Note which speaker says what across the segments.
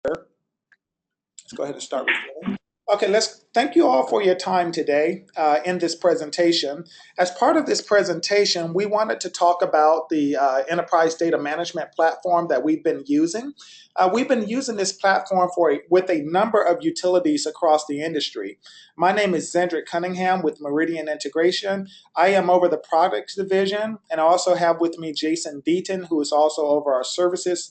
Speaker 1: Let's go ahead and start recording. Okay, let's thank you all for your time today in this presentation. As part of this presentation, we wanted to talk about the enterprise data management platform that we've been using. We've been using this platform with a number of utilities across the industry. My name is Zendrick Cunningham with Meridian Integration. I am over the products division, and I also have with me Jason Deaton, who is also over our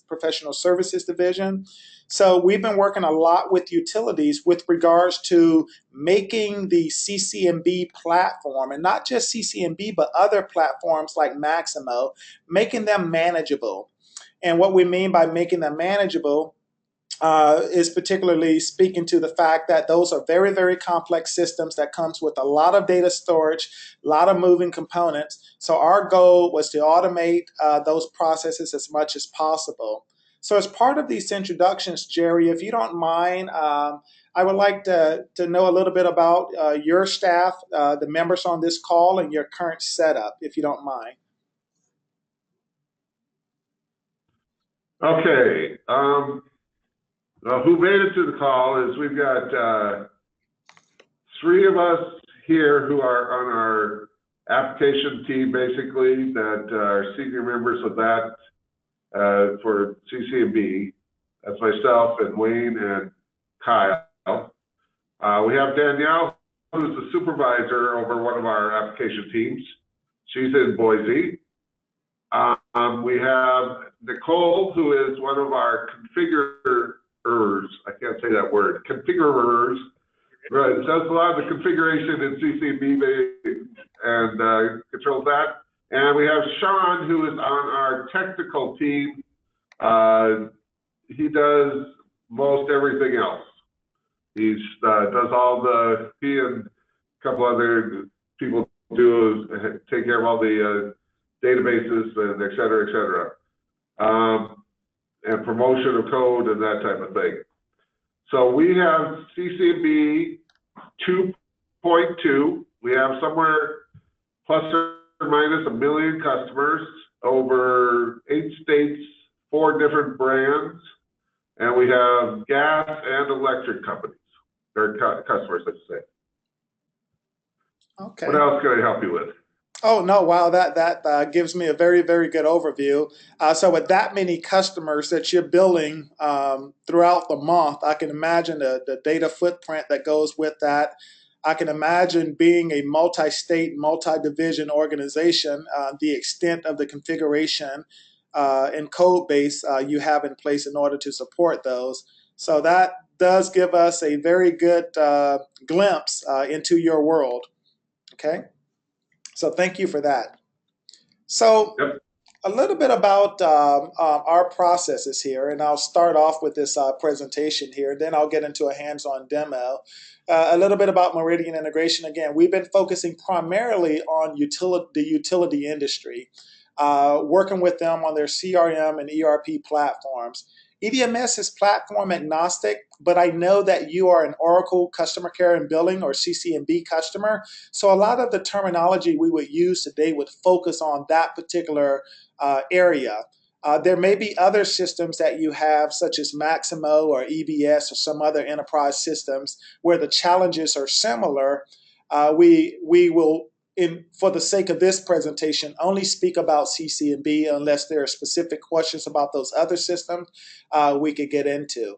Speaker 1: professional services division. So we've been working a lot with utilities with regards to making the CCNB platform, and not just CCNB, but other platforms like Maximo, making them manageable. And what we mean by making them manageable is particularly speaking to the fact that those are very, very complex systems that comes with a lot of data storage, a lot of moving components. So our goal was to automate those processes as much as possible. So as part of these introductions, Jerry, if you don't mind, I would like to know a little bit about your staff, the members on this call, and your current setup, if you don't mind.
Speaker 2: Okay. Who made it to the call is we've got three of us here who are on our application team, basically, that are senior members of that for CCNB. That's myself and Wayne and Kyle. We have Danielle, who's the supervisor over one of our application teams. She's in Boise. We have Nicole, who is one of our configurers. I can't say that word. Configurers. Right. Does a lot of the configuration in CCNB and controls that. And we have Sean, who is on our technical team. He does most everything else. He does all he and a couple other people take care of all the databases and et cetera, and promotion of code and that type of thing. So we have CCNB 2.2. We have somewhere plus or minus 1 million customers over 8 states, 4 different brands, and we have gas and electric companies, or customers, let's say.
Speaker 1: Okay.
Speaker 2: What else can I help you with?
Speaker 1: Oh, no, wow, that gives me a very, very good overview. So with that many customers that you're billing throughout the month, I can imagine the data footprint that goes with that. I can imagine being a multi-state, multi-division organization, the extent of the configuration and code base you have in place in order to support those. So that does give us a very good glimpse into your world, okay? So thank you for that. So
Speaker 2: Yep.
Speaker 1: a little bit about our processes here, and I'll start off with this presentation here, then I'll get into a hands-on demo. A little bit about Meridian Integration. Again, we've been focusing primarily on the utility industry, working with them on their CRM and ERP platforms. EDMS is platform agnostic, but I know that you are an Oracle Customer Care and Billing or CCNB customer. So a lot of the terminology we would use today would focus on that particular area. There may be other systems that you have, such as Maximo or EBS or some other enterprise systems where the challenges are similar. We will, for the sake of this presentation, only speak about CCNB unless there are specific questions about those other systems we could get into.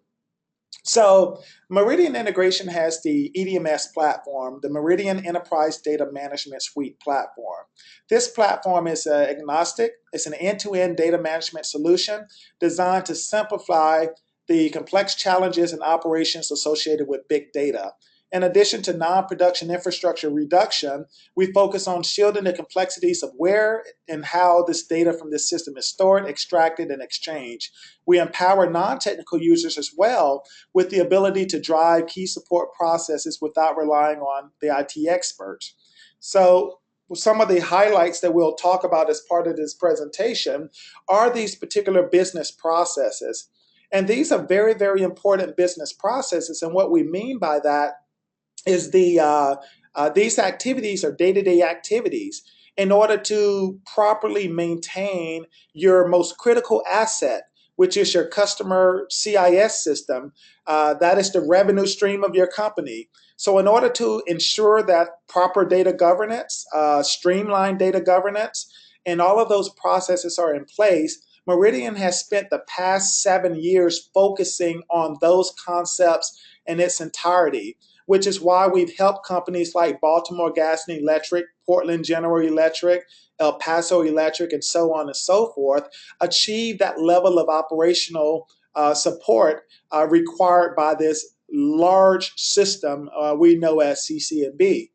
Speaker 1: So Meridian Integration has the EDMS platform, the Meridian Enterprise Data Management Suite platform. This platform is agnostic. It's an end-to-end data management solution designed to simplify the complex challenges and operations associated with big data. In addition to non-production infrastructure reduction, we focus on shielding the complexities of where and how this data from this system is stored, extracted, and exchanged. We empower non-technical users as well with the ability to drive key support processes without relying on the IT experts. So some of the highlights that we'll talk about as part of this presentation are these particular business processes. And these are very, very important business processes. And what we mean by that is these activities are day-to-day activities in order to properly maintain your most critical asset, which is your customer CIS system. That is the revenue stream of your company. So, in order to ensure that proper data governance, streamlined data governance, and all of those processes are in place, Meridian has spent the past 7 years focusing on those concepts in its entirety, which is why we've helped companies like Baltimore Gas and Electric, Portland General Electric, El Paso Electric, and so on and so forth achieve that level of operational support required by this large system we know as CCNB.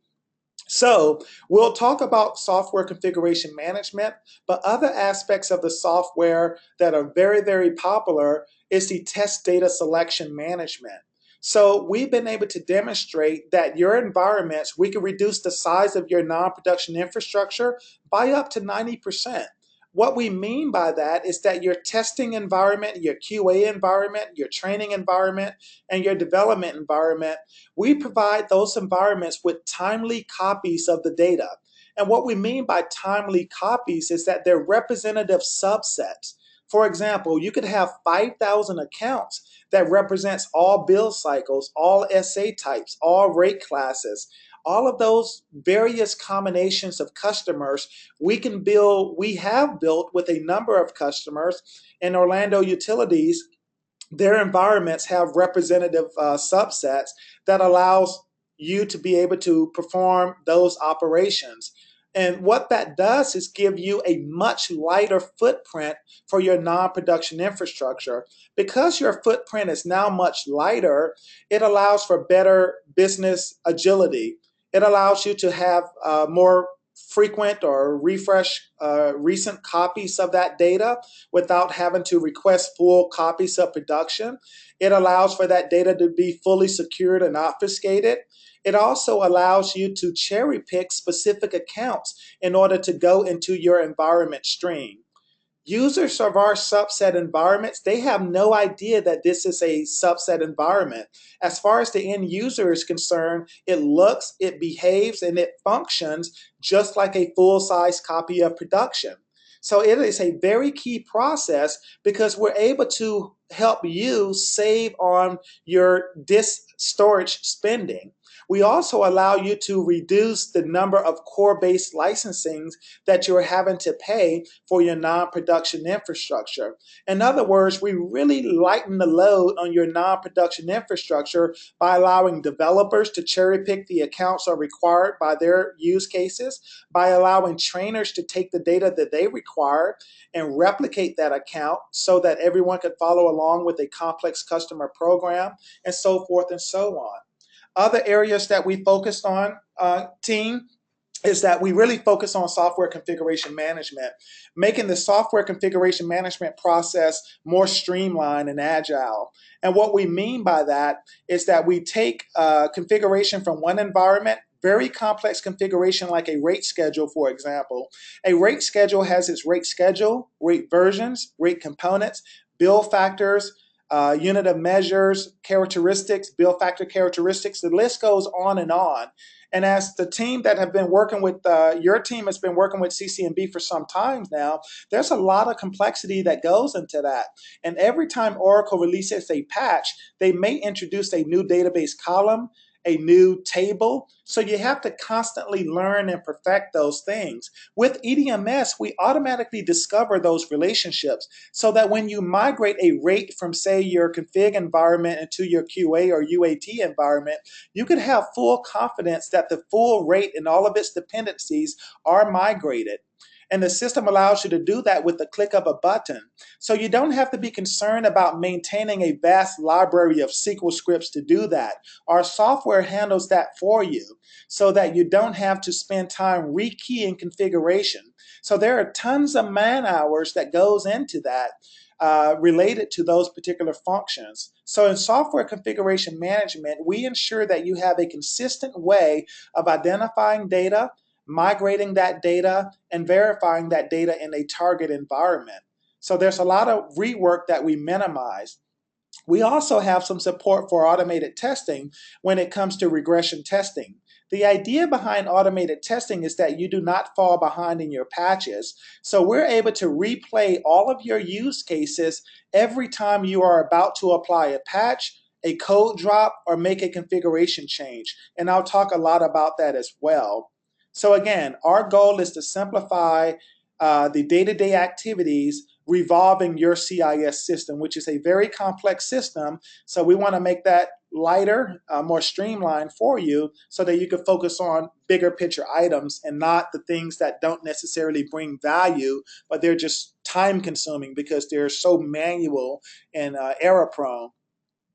Speaker 1: So we'll talk about software configuration management, but other aspects of the software that are very, very popular is the test data selection management. So we've been able to demonstrate that your environments, we can reduce the size of your non-production infrastructure by up to 90%. What we mean by that is that your testing environment, your QA environment, your training environment, and your development environment, we provide those environments with timely copies of the data. And what we mean by timely copies is that they're representative subsets. For example, you could have 5,000 accounts that represents all bill cycles, all SA types, all rate classes, all of those various combinations of customers we have built with a number of customers in Orlando Utilities. Their environments have representative subsets that allows you to be able to perform those operations. And what that does is give you a much lighter footprint for your non-production infrastructure. Because your footprint is now much lighter, it allows for better business agility. It allows you to have more frequent or refresh recent copies of that data without having to request full copies of production. It allows for that data to be fully secured and obfuscated. It also allows you to cherry pick specific accounts in order to go into your environment stream. Users of our subset environments, they have no idea that this is a subset environment. As far as the end user is concerned, it looks, it behaves, and it functions just like a full-size copy of production. So it is a very key process because we're able to help you save on your disk storage spending. We also allow you to reduce the number of core-based licensings that you're having to pay for your non-production infrastructure. In other words, we really lighten the load on your non-production infrastructure by allowing developers to cherry pick the accounts that are required by their use cases, by allowing trainers to take the data that they require and replicate that account so that everyone can follow along with a complex customer program, and so forth and so on. Other areas that we focused on, team, is that we really focus on software configuration management, making the software configuration management process more streamlined and agile. And what we mean by that is that we take configuration from one environment, very complex configuration like a rate schedule, for example. A rate schedule has its rate schedule, rate versions, rate components, bill factors, unit of measures, characteristics, bill factor characteristics. The list goes on and on. And as the team that have been working with, your team has been working with CCNB for some time now, there's a lot of complexity that goes into that. And every time Oracle releases a patch, they may introduce a new database column, a new table. So you have to constantly learn and perfect those things. With EDMS, we automatically discover those relationships so that when you migrate a rate from, say, your config environment into your QA or UAT environment, you can have full confidence that the full rate and all of its dependencies are migrated. And the system allows you to do that with the click of a button. So you don't have to be concerned about maintaining a vast library of SQL scripts to do that. Our software handles that for you so that you don't have to spend time rekeying configuration. So there are tons of man hours that goes into that related to those particular functions. So in software configuration management, we ensure that you have a consistent way of identifying data, migrating that data, and verifying that data in a target environment. So there's a lot of rework that we minimize. We also have some support for automated testing when it comes to regression testing. The idea behind automated testing is that you do not fall behind in your patches. So we're able to replay all of your use cases every time you are about to apply a patch, a code drop, or make a configuration change. And I'll talk a lot about that as well. So again, our goal is to simplify the day-to-day activities revolving your CIS system, which is a very complex system. So we want to make that lighter, more streamlined for you so that you can focus on bigger picture items and not the things that don't necessarily bring value, but they're just time consuming because they're so manual and error prone.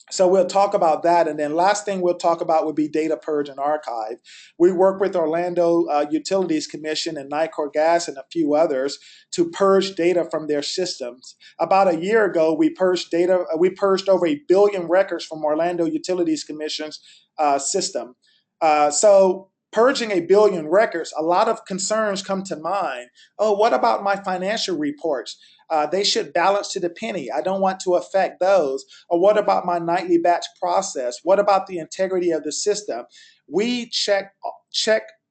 Speaker 1: So we'll talk about that. And then last thing we'll talk about would be data purge and archive. We work with Orlando Utilities Commission and Nicor Gas and a few others to purge data from their systems. About a year ago, we purged data. We purged over 1 billion records from Orlando Utilities Commission's system. So purging 1 billion records, a lot of concerns come to mind. Oh, what about my financial reports? They should balance to the penny. I don't want to affect those. Or what about my nightly batch process? What about the integrity of the system? We check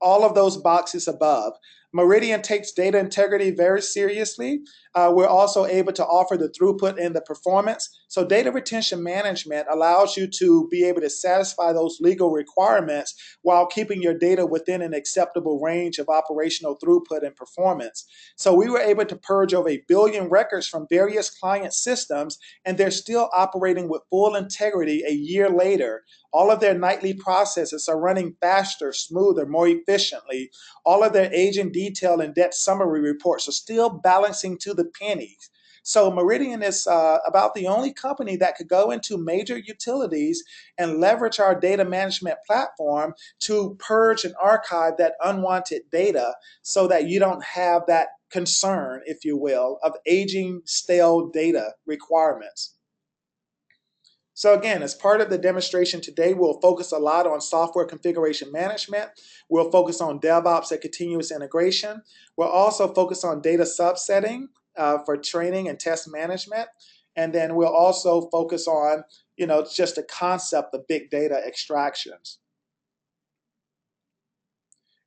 Speaker 1: all of those boxes above. Meridian takes data integrity very seriously. We're also able to offer the throughput and the performance. So data retention management allows you to be able to satisfy those legal requirements while keeping your data within an acceptable range of operational throughput and performance. So we were able to purge over 1 billion records from various client systems, and they're still operating with full integrity a year later. All of their nightly processes are running faster, smoother, more efficiently. All of their agent detail and debt summary reports are still balancing to the pennies. So Meridian is about the only company that could go into major utilities and leverage our data management platform to purge and archive that unwanted data so that you don't have that concern, if you will, of aging stale data requirements. So again, as part of the demonstration today, we'll focus a lot on software configuration management. We'll focus on DevOps and continuous integration. We'll also focus on data subsetting for training and test management. And then we'll also focus on, just the concept of big data extractions.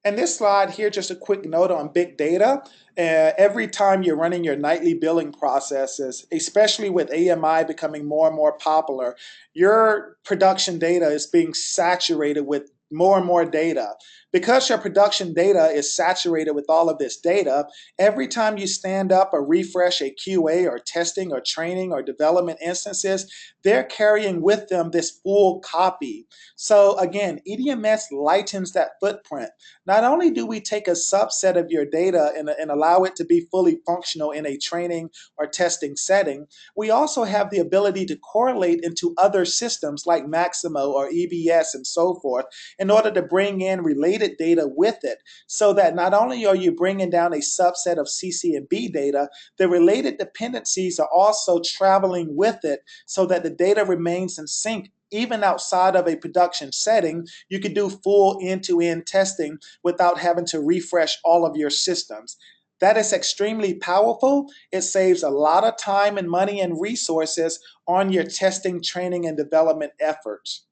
Speaker 1: And this slide here, just a quick note on big data. Every time you're running your nightly billing processes, especially with AMI becoming more and more popular, your production data is being saturated with more and more data. Because your production data is saturated with all of this data, every time you stand up or refresh a QA or testing or training or development instances, they're carrying with them this full copy. So again, EDMS lightens that footprint. Not only do we take a subset of your data and allow it to be fully functional in a training or testing setting, we also have the ability to correlate into other systems like Maximo or EBS and so forth in order to bring in related data with it, so that not only are you bringing down a subset of CC and B data, the related dependencies are also traveling with it so that the data remains in sync. Even outside of a production setting, you can do full end-to-end testing without having to refresh all of your systems. That is extremely powerful. It saves a lot of time and money and resources on your testing, training, and development efforts.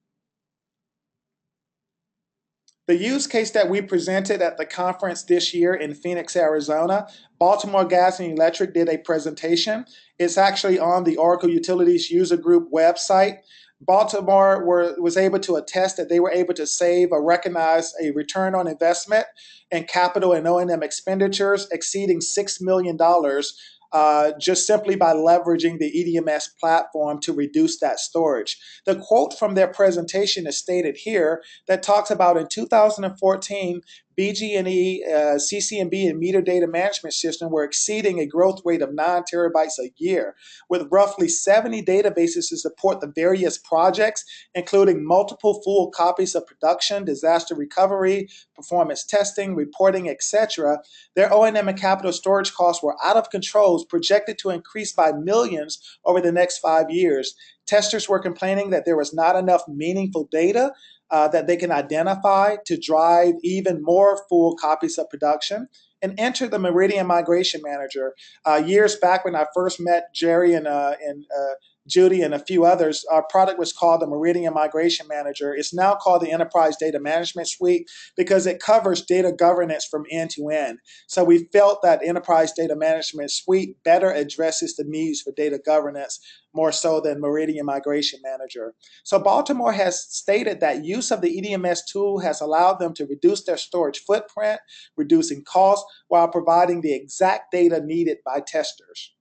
Speaker 1: The use case that we presented at the conference this year in Phoenix, Arizona, Baltimore Gas and Electric did a presentation. It's actually on the Oracle Utilities User Group website. Baltimore was able to attest that they were able to save or recognize a return on investment in capital and O&M expenditures exceeding $6 million just simply by leveraging the EDMS platform to reduce that storage. The quote from their presentation is stated here that talks about in 2014, BG&E, CC&B, and meter data management system were exceeding a growth rate of 9 terabytes a year, with roughly 70 databases to support the various projects, including multiple full copies of production, disaster recovery, performance testing, reporting, etc. Their O&M and capital storage costs were out of control, projected to increase by millions over the next 5 years. Testers were complaining that there was not enough meaningful data that they can identify to drive even more full copies of production. And enter the Meridian Migration Manager. Years back when I first met Jerry and Judy and a few others, our product was called the Meridian Migration Manager. It's now called the Enterprise Data Management Suite because it covers data governance from end to end. So we felt that Enterprise Data Management Suite better addresses the needs for data governance more so than Meridian Migration Manager. So Baltimore has stated that use of the EDMS tool has allowed them to reduce their storage footprint, reducing costs, while providing the exact data needed by testers.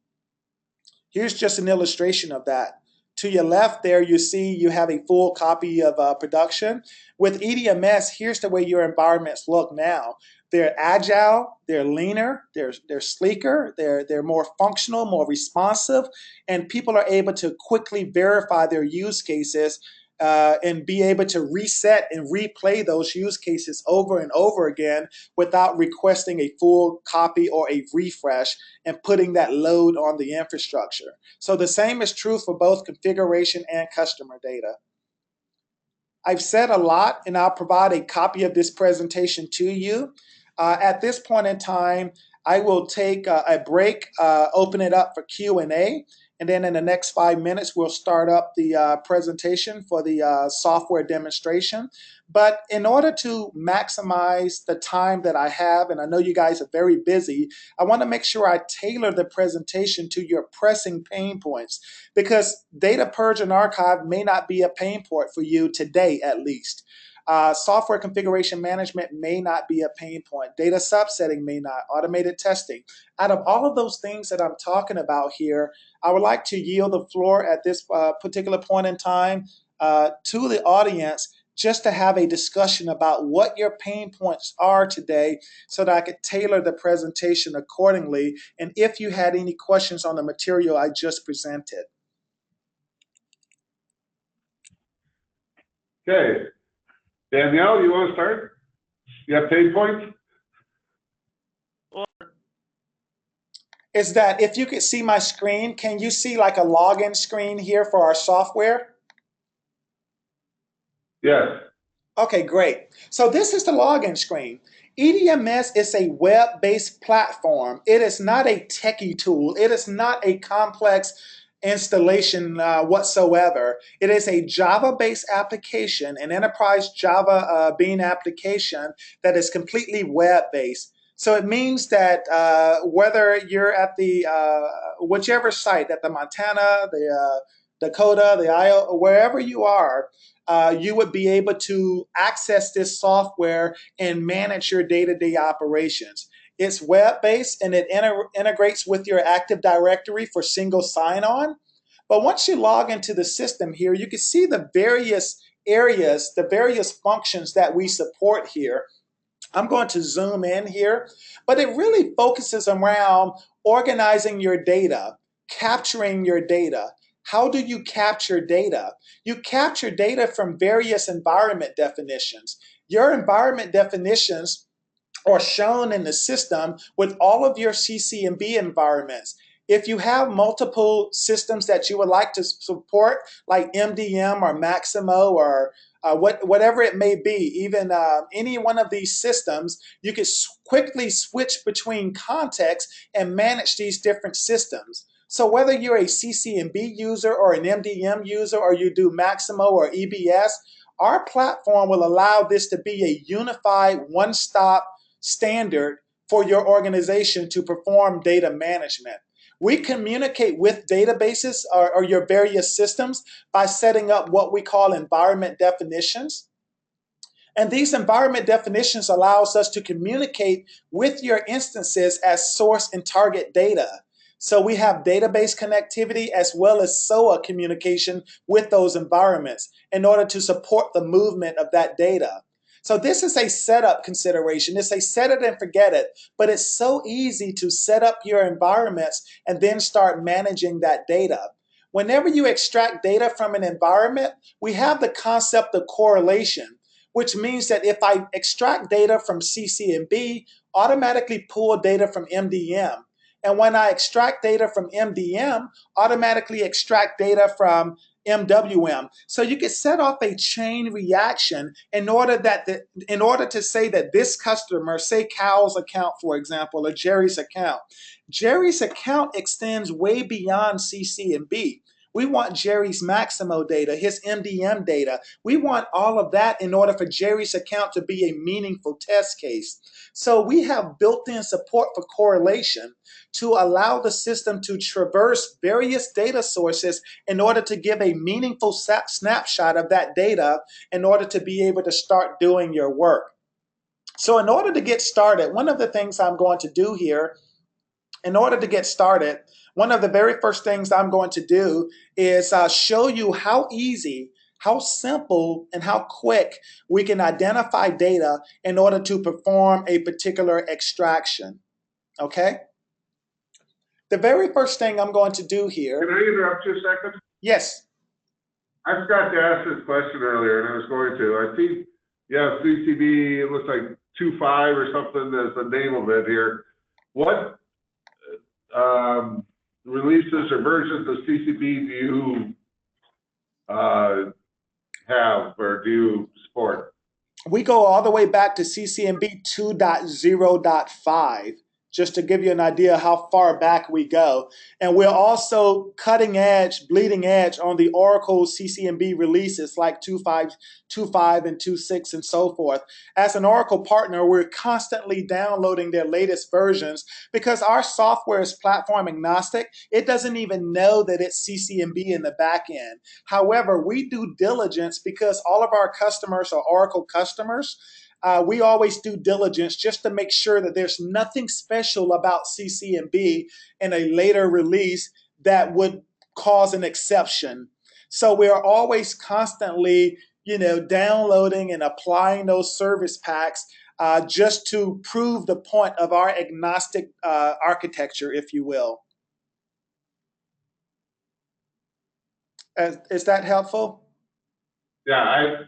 Speaker 1: Here's just an illustration of that. To your left there, you see you have a full copy of production. With EDMS, here's the way your environments look now. They're agile, they're leaner, they're sleeker, they're more functional, more responsive, and people are able to quickly verify their use cases and be able to reset and replay those use cases over and over again without requesting a full copy or a refresh and putting that load on the infrastructure. So the same is true for both configuration and customer data. I've said a lot, and I'll provide a copy of this presentation to you. At this point in time, I will take a break, open it up for Q&A, and then in the next 5 minutes, we'll start up the presentation for the software demonstration. But in order to maximize the time that I have, and I know you guys are very busy, I want to make sure I tailor the presentation to your pressing pain points, because data purge and archive may not be a pain point for you today, at least. Software configuration management may not be a pain point. Data subsetting may not. Automated testing. Out of all of those things that I'm talking about here, I would like to yield the floor at this particular point in time to the audience, just to have a discussion about what your pain points are today so that I could tailor the presentation accordingly, and if you had any questions on the material I just presented.
Speaker 2: Okay. Danielle, you want to start? You have pain points?
Speaker 1: Is that if you could see my screen, can you see like a login screen here for our software?
Speaker 2: Yes.
Speaker 1: Okay, great. So this is the login screen. EDMS is a web-based platform. It is not a techie tool. It is not a complex installation whatsoever. It is a Java-based application, an enterprise Java Bean application that is completely web-based. So it means that whether you're at the whichever site, at the Montana, the Dakota, the Iowa, wherever you are, you would be able to access this software and manage your day-to-day operations. It's web-based and it integrates with your Active Directory for single sign-on. But once you log into the system here, you can see the various areas, the various functions that we support here. I'm going to zoom in here, but it really focuses around organizing your data, capturing your data. How do you capture data? You capture data from various environment definitions. Your environment definitions are shown in the system with all of your CC&B environments. If you have multiple systems that you would like to support, like MDM or Maximo or whatever it may be, even any one of these systems, you can quickly switch between contexts and manage these different systems. So whether you're a CC&B user or an MDM user, or you do Maximo or EBS, our platform will allow this to be a unified one-stop standard for your organization to perform data management. We communicate with databases or your various systems by setting up what we call environment definitions. And these environment definitions allows us to communicate with your instances as source and target data. So we have database connectivity as well as SOA communication with those environments in order to support the movement of that data. So this is a setup consideration. It's a set it and forget it, but it's so easy to set up your environments and then start managing that data. Whenever you extract data from an environment, we have the concept of correlation, which means that if I extract data from CC&B, automatically pull data from MDM. And when I extract data from MDM, automatically extract data from MWM. So you can set off a chain reaction in order to say that this customer, say Cal's account, for example, or Jerry's account extends way beyond CC&B. We want Jerry's Maximo data, his MDM data. We want all of that in order for Jerry's account to be a meaningful test case. So we have built-in support for correlation to allow the system to traverse various data sources in order to give a meaningful snapshot of that data in order to be able to start doing your work. So in order to get started, one of the things I'm going to do here, in order to get started, one of the very first things I'm going to do is show you how easy, how simple, and how quick we can identify data in order to perform a particular extraction. Okay? The very first thing I'm going to do here.
Speaker 2: Can I interrupt you a second?
Speaker 1: Yes.
Speaker 2: I forgot to ask this question earlier, and I was going to. I see, yeah, CCB, it looks like 2.5 or something as the name of it here. What releases or versions of CCB do you have or do you support?
Speaker 1: We go all the way back to CCNB 2.0.5, just to give you an idea how far back we go. And we're also cutting edge, bleeding edge on the Oracle CCNB releases like 2.5, 2.5, and 2.6 and so forth. As an Oracle partner, we're constantly downloading their latest versions because our software is platform agnostic. It doesn't even know that it's CCNB in the back end. However, we do diligence because all of our customers are Oracle customers. We always do diligence just to make sure that there's nothing special about CCNB in a later release that would cause an exception. So we are always constantly, downloading and applying those service packs just to prove the point of our agnostic architecture, if you will. Is that helpful?
Speaker 2: Yeah,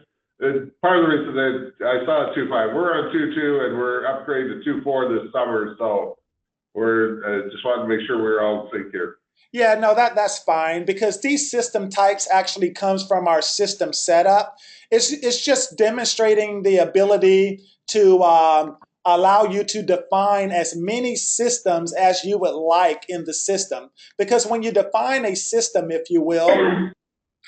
Speaker 2: part of the reason that I saw 2.5, we're on 2.2 and we're upgrading to 2.4 this summer, so we're just wanted to make sure we're all in sync here.
Speaker 1: Yeah, no, that's fine because these system types actually comes from our system setup. It's just demonstrating the ability to allow you to define as many systems as you would like in the system. Because when you define a system, if you will,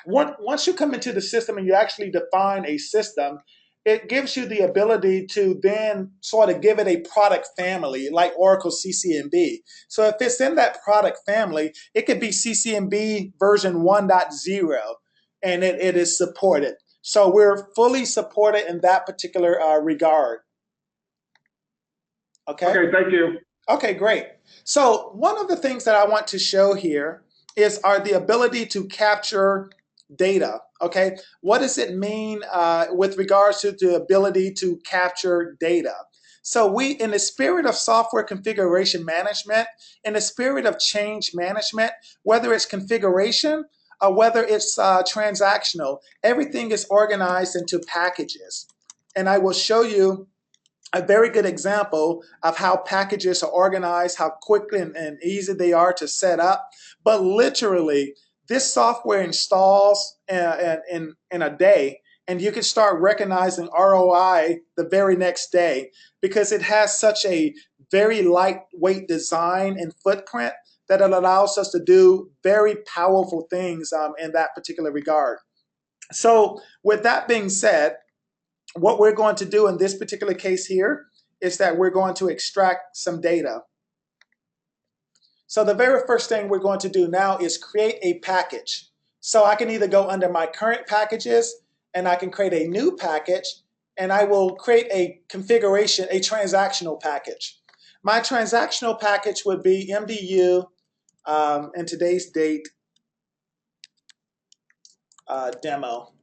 Speaker 1: once you come into the system and you actually define a system, it gives you the ability to then sort of give it a product family like Oracle CCNB. So if it's in that product family, it could be CCNB version 1.0 and it is supported. So we're fully supported in that particular regard.
Speaker 2: Okay, thank you.
Speaker 1: Okay, great. So one of the things that I want to show here is the ability to capture data. Okay, what does it mean with regards to the ability to capture data? So we, in the spirit of software configuration management, in the spirit of change management, whether it's configuration or whether it's transactional, everything is organized into packages. And I will show you a very good example of how packages are organized, how quickly and easy they are to set up. But literally, this software installs in a day, and you can start recognizing ROI the very next day because it has such a very lightweight design and footprint that it allows us to do very powerful things in that particular regard. So with that being said, what we're going to do in this particular case here is that we're going to extract some data. So the very first thing we're going to do now is create a package. So I can either go under my current packages and I can create a new package and I will create a configuration, a transactional package. My transactional package would be MDU in today's date demo.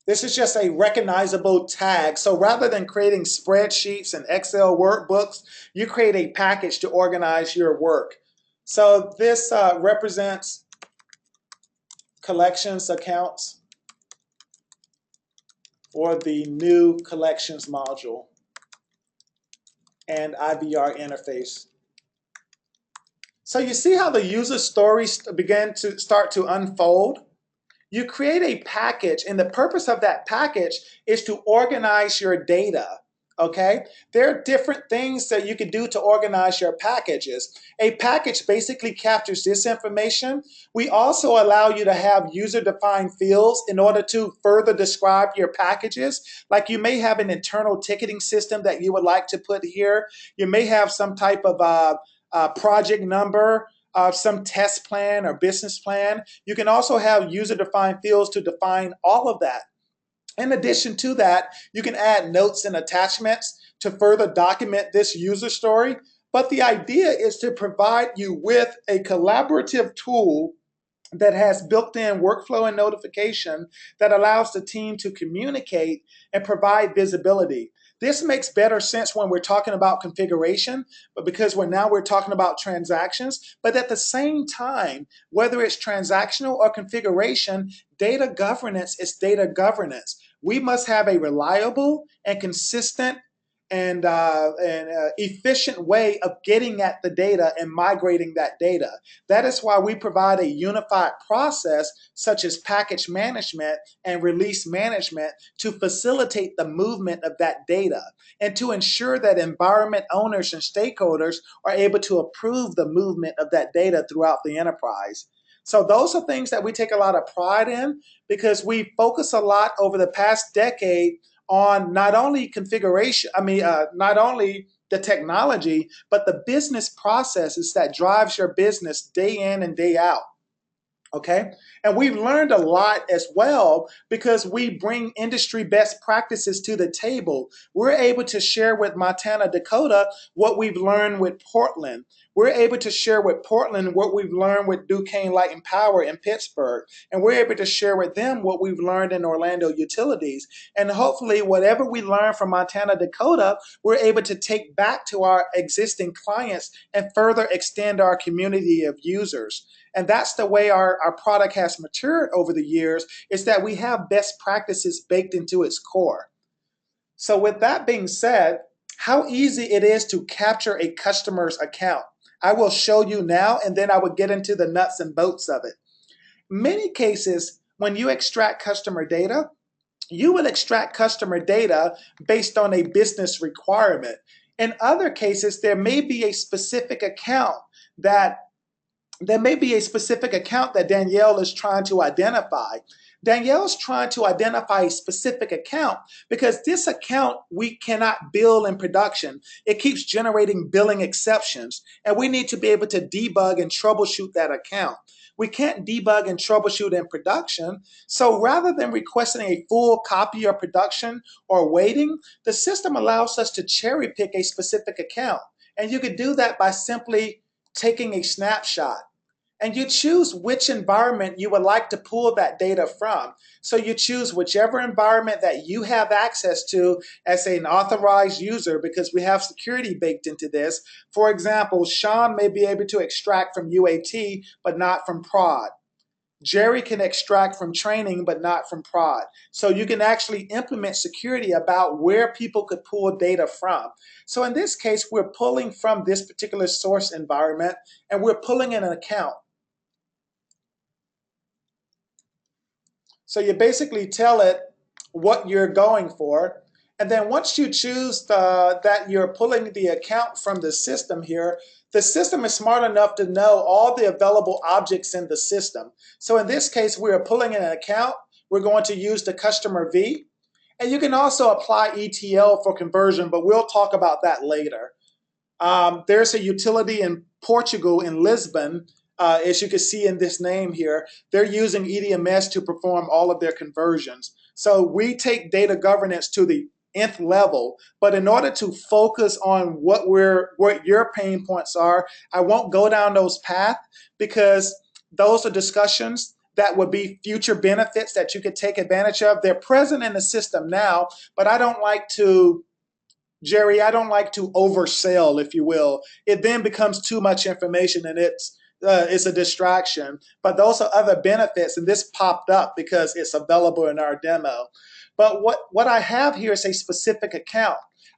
Speaker 1: This is just a recognizable tag. So rather than creating spreadsheets and Excel workbooks, you create a package to organize your work. So this represents collections accounts for the new collections module and IVR interface. So you see how the user stories begin to start to unfold? You create a package, and the purpose of that package is to organize your data. Okay, there are different things that you can do to organize your packages. A package basically captures this information. We also allow you to have user-defined fields in order to further describe your packages. Like you may have an internal ticketing system that you would like to put here. You may have some type of project number, some test plan or business plan. You can also have user-defined fields to define all of that. In addition to that, you can add notes and attachments to further document this user story. But the idea is to provide you with a collaborative tool that has built-in workflow and notification that allows the team to communicate and provide visibility. This makes better sense when we're talking about configuration, but because we're talking about transactions. But at the same time, whether it's transactional or configuration, data governance is data governance. We must have a reliable and consistent and efficient way of getting at the data and migrating that data. That is why we provide a unified process such as package management and release management to facilitate the movement of that data and to ensure that environment owners and stakeholders are able to approve the movement of that data throughout the enterprise. So those are things that we take a lot of pride in because we focus a lot over the past decade on not only not only the technology, but the business processes that drives your business day in and day out. Okay. And we've learned a lot as well because we bring industry best practices to the table. We're able to share with Montana, Dakota what we've learned with Portland. We're able to share with Portland what we've learned with Duquesne Light and Power in Pittsburgh. And we're able to share with them what we've learned in Orlando Utilities. And hopefully, whatever we learn from Montana, Dakota, we're able to take back to our existing clients and further extend our community of users. And that's the way our product has matured over the years, is that we have best practices baked into its core. So with that being said, how easy it is to capture a customer's account. I will show you now, and then I will get into the nuts and bolts of it. In many cases, when you extract customer data, you will extract customer data based on a business requirement. In other cases, there may be a specific account that Danielle is trying to identify. Danielle's trying to identify a specific account because this account we cannot bill in production. It keeps generating billing exceptions, and we need to be able to debug and troubleshoot that account. We can't debug and troubleshoot in production. So rather than requesting a full copy of production or waiting, the system allows us to cherry pick a specific account. And you could do that by simply taking a snapshot. And you choose which environment you would like to pull that data from. So you choose whichever environment that you have access to as an authorized user, because we have security baked into this. For example, Sean may be able to extract from UAT, but not from prod. Jerry can extract from training, but not from prod. So you can actually implement security about where people could pull data from. So in this case, we're pulling from this particular source environment, and we're pulling in an account. So you basically tell it what you're going for. And then once you choose that you're pulling the account from the system here, the system is smart enough to know all the available objects in the system. So in this case, we are pulling in an account. We're going to use the customer V. And you can also apply ETL for conversion, but we'll talk about that later. There's a utility in Portugal, in Lisbon, as you can see in this name here. They're using EDMS to perform all of their conversions. So we take data governance to the nth level, but in order to focus on what your pain points are, I won't go down those paths because those are discussions that would be future benefits that you could take advantage of. They're present in the system now, but Jerry, I don't like to oversell, if you will. It then becomes too much information and it's a distraction. But those are other benefits, and this popped up because it's available in our demo. But what I have here is a specific account.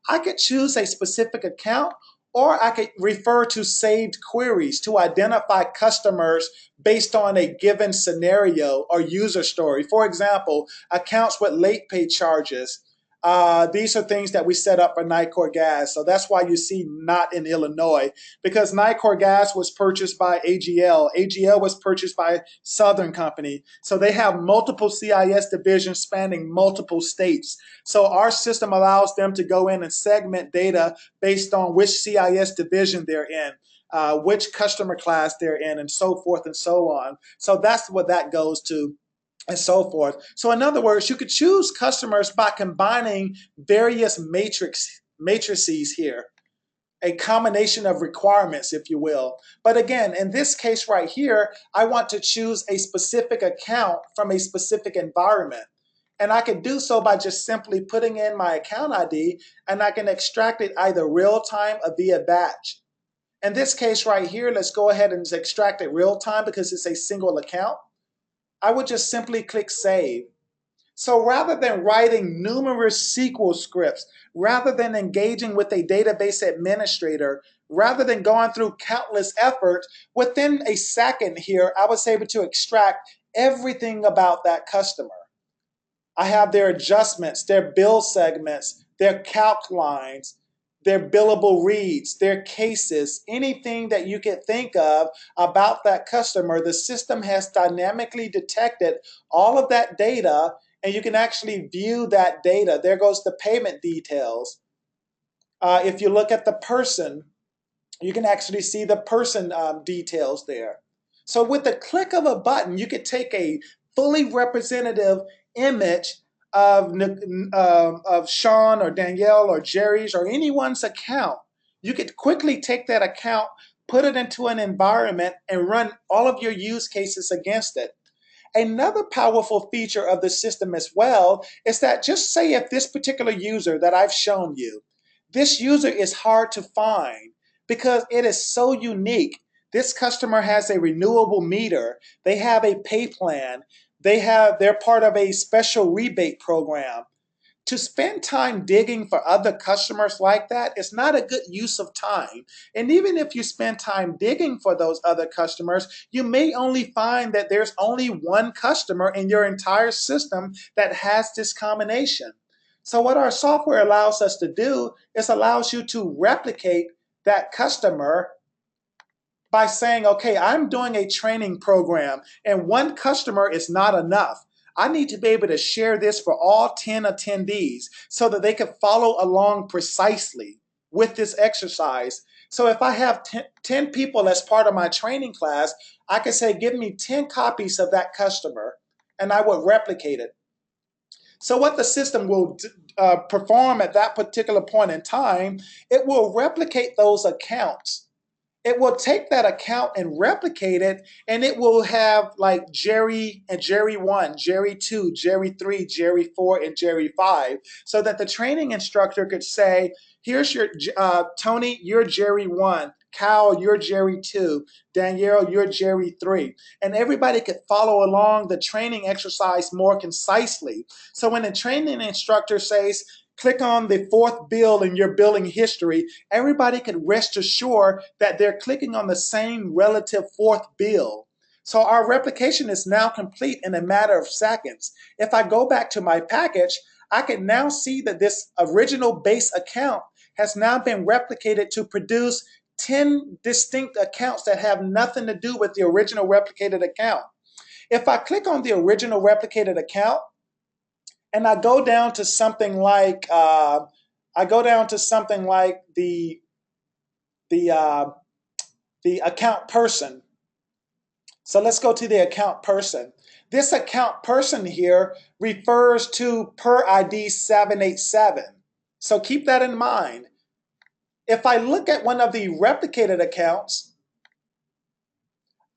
Speaker 1: I could choose a specific account, or I could refer to saved queries to identify customers based on a given scenario or user story. For example, accounts with late pay charges. These are things that we set up for Nicor Gas. So that's why you see not in Illinois, because Nicor Gas was purchased by AGL. AGL was purchased by Southern Company. So they have multiple CIS divisions spanning multiple states. So our system allows them to go in and segment data based on which CIS division they're in. Which customer class they're in, and so forth and so on. So that's what that goes to, and so forth. So in other words, you could choose customers by combining various matrices here, a combination of requirements, if you will. But again, in this case right here, I want to choose a specific account from a specific environment. And I can do so by just simply putting in my account ID, and I can extract it either real time or via batch. In this case right here, let's go ahead and extract it real time because it's a single account. I would just simply click save. So rather than writing numerous SQL scripts, rather than engaging with a database administrator, rather than going through countless efforts, within a second here, I was able to extract everything about that customer. I have their adjustments, their bill segments, their calc lines, their billable reads, their cases, anything that you can think of about that customer. The system has dynamically detected all of that data, and you can actually view that data. There goes the payment details. If you look at the person, you can actually see the person details there. So with the click of a button, you could take a fully representative image of Sean or Danielle or Jerry's or anyone's account. You could quickly take that account, put it into an environment, and run all of your use cases against it. Another powerful feature of the system as well is that, just say if this particular user that I've shown you, this user is hard to find because it is so unique. This customer has a renewable meter, they have a pay plan, they're part of a special rebate program. To spend time digging for other customers like that is not a good use of time. And even if you spend time digging for those other customers, you may only find that there's only one customer in your entire system that has this combination. So what our software allows us to do is allows you to replicate that customer by saying, okay, I'm doing a training program and one customer is not enough. I need to be able to share this for all 10 attendees so that they can follow along precisely with this exercise. So if I have 10 people as part of my training class, I can say, give me 10 copies of that customer, and I will replicate it. So what the system will perform at that particular point in time, it will replicate those accounts. It will take that account and replicate it, and it will have like Jerry and Jerry 1, Jerry 2, Jerry 3, Jerry 4, and Jerry 5, so that the training instructor could say, here's your Tony, you're Jerry 1, Cal, you're Jerry 2, Danielle, you're Jerry 3. And everybody could follow along the training exercise more concisely. So when the training instructor says, click on the fourth bill in your billing history, everybody could rest assured that they're clicking on the same relative fourth bill. So our replication is now complete in a matter of seconds. If I go back to my package, I can now see that this original base account has now been replicated to produce 10 distinct accounts that have nothing to do with the original replicated account. If I click on the original replicated account, and I go down to something like the the account person. So let's go to the account person. This account person here refers to per ID 787. So keep that in mind. If I look at one of the replicated accounts,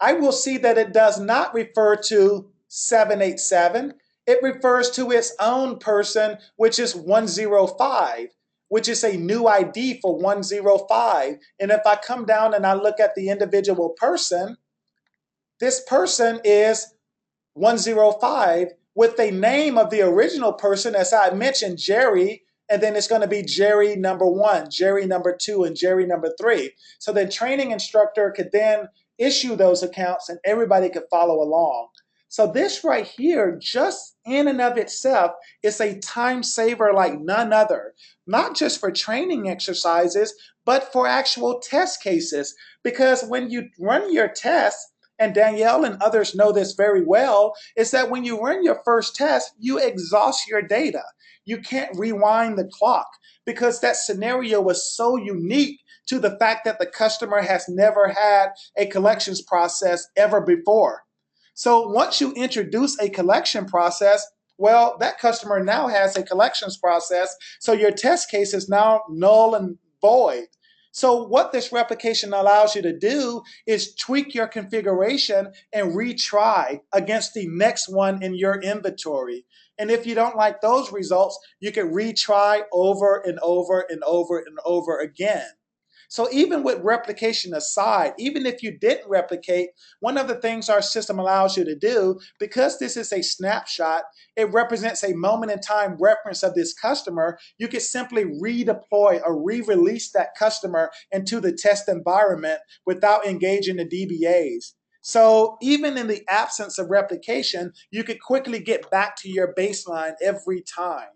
Speaker 1: I will see that it does not refer to 787. It refers to its own person, which is 105, which is a new ID for 105. And if I come down and I look at the individual person, this person is 105 with the name of the original person, as I mentioned, Jerry, and then it's going to be Jerry number 1, Jerry number 2, and Jerry number 3. So the training instructor could then issue those accounts and everybody could follow along. So this right here, just in and of itself, is a time saver like none other, not just for training exercises, but for actual test cases. Because when you run your tests, and Danielle and others know this very well, is that when you run your first test, you exhaust your data. You can't rewind the clock because that scenario was so unique to the fact that the customer has never had a collections process ever before. So once you introduce a collection process, well, that customer now has a collections process. So your test case is now null and void. So what this replication allows you to do is tweak your configuration and retry against the next one in your inventory. And if you don't like those results, you can retry over and over and over and over again. So even with replication aside, even if you didn't replicate, one of the things our system allows you to do, because this is a snapshot, it represents a moment in time reference of this customer, you could simply redeploy or re-release that customer into the test environment without engaging the DBAs. So even in the absence of replication, you could quickly get back to your baseline every time.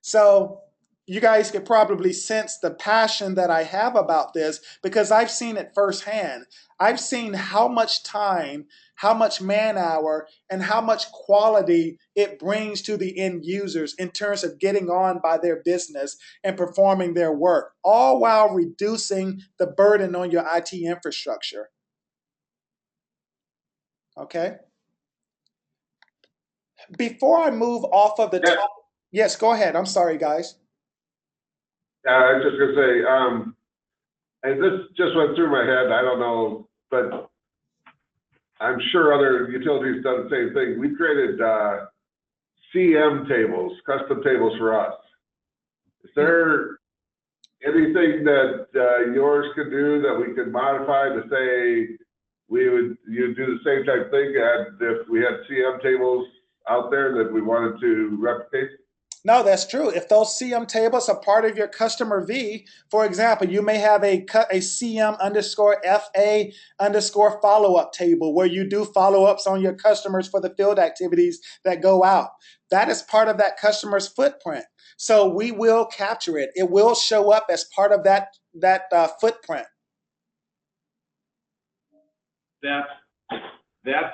Speaker 1: So you guys could probably sense the passion that I have about this because I've seen it firsthand. I've seen how much time, how much man hour, and how much quality it brings to the end users in terms of getting on by their business and performing their work, all while reducing the burden on your IT infrastructure. Okay? Before I move off of the
Speaker 2: Yeah,
Speaker 1: top, yes, go ahead. I'm sorry, guys.
Speaker 2: I was just gonna say, and this just went through my head, I don't know, but I'm sure other utilities done the same thing. We created, CM tables, custom tables for us. Is there anything that, yours could do that we could modify to say you'd do the same type of thing, and if we had CM tables out there that we wanted to replicate?
Speaker 1: No, that's true. If those CM tables are part of your customer V, for example, you may have a CM underscore FA underscore follow up table where you do follow ups on your customers for the field activities that go out. That is part of that customer's footprint. So we will capture it. It will show up as part of that footprint.
Speaker 3: That's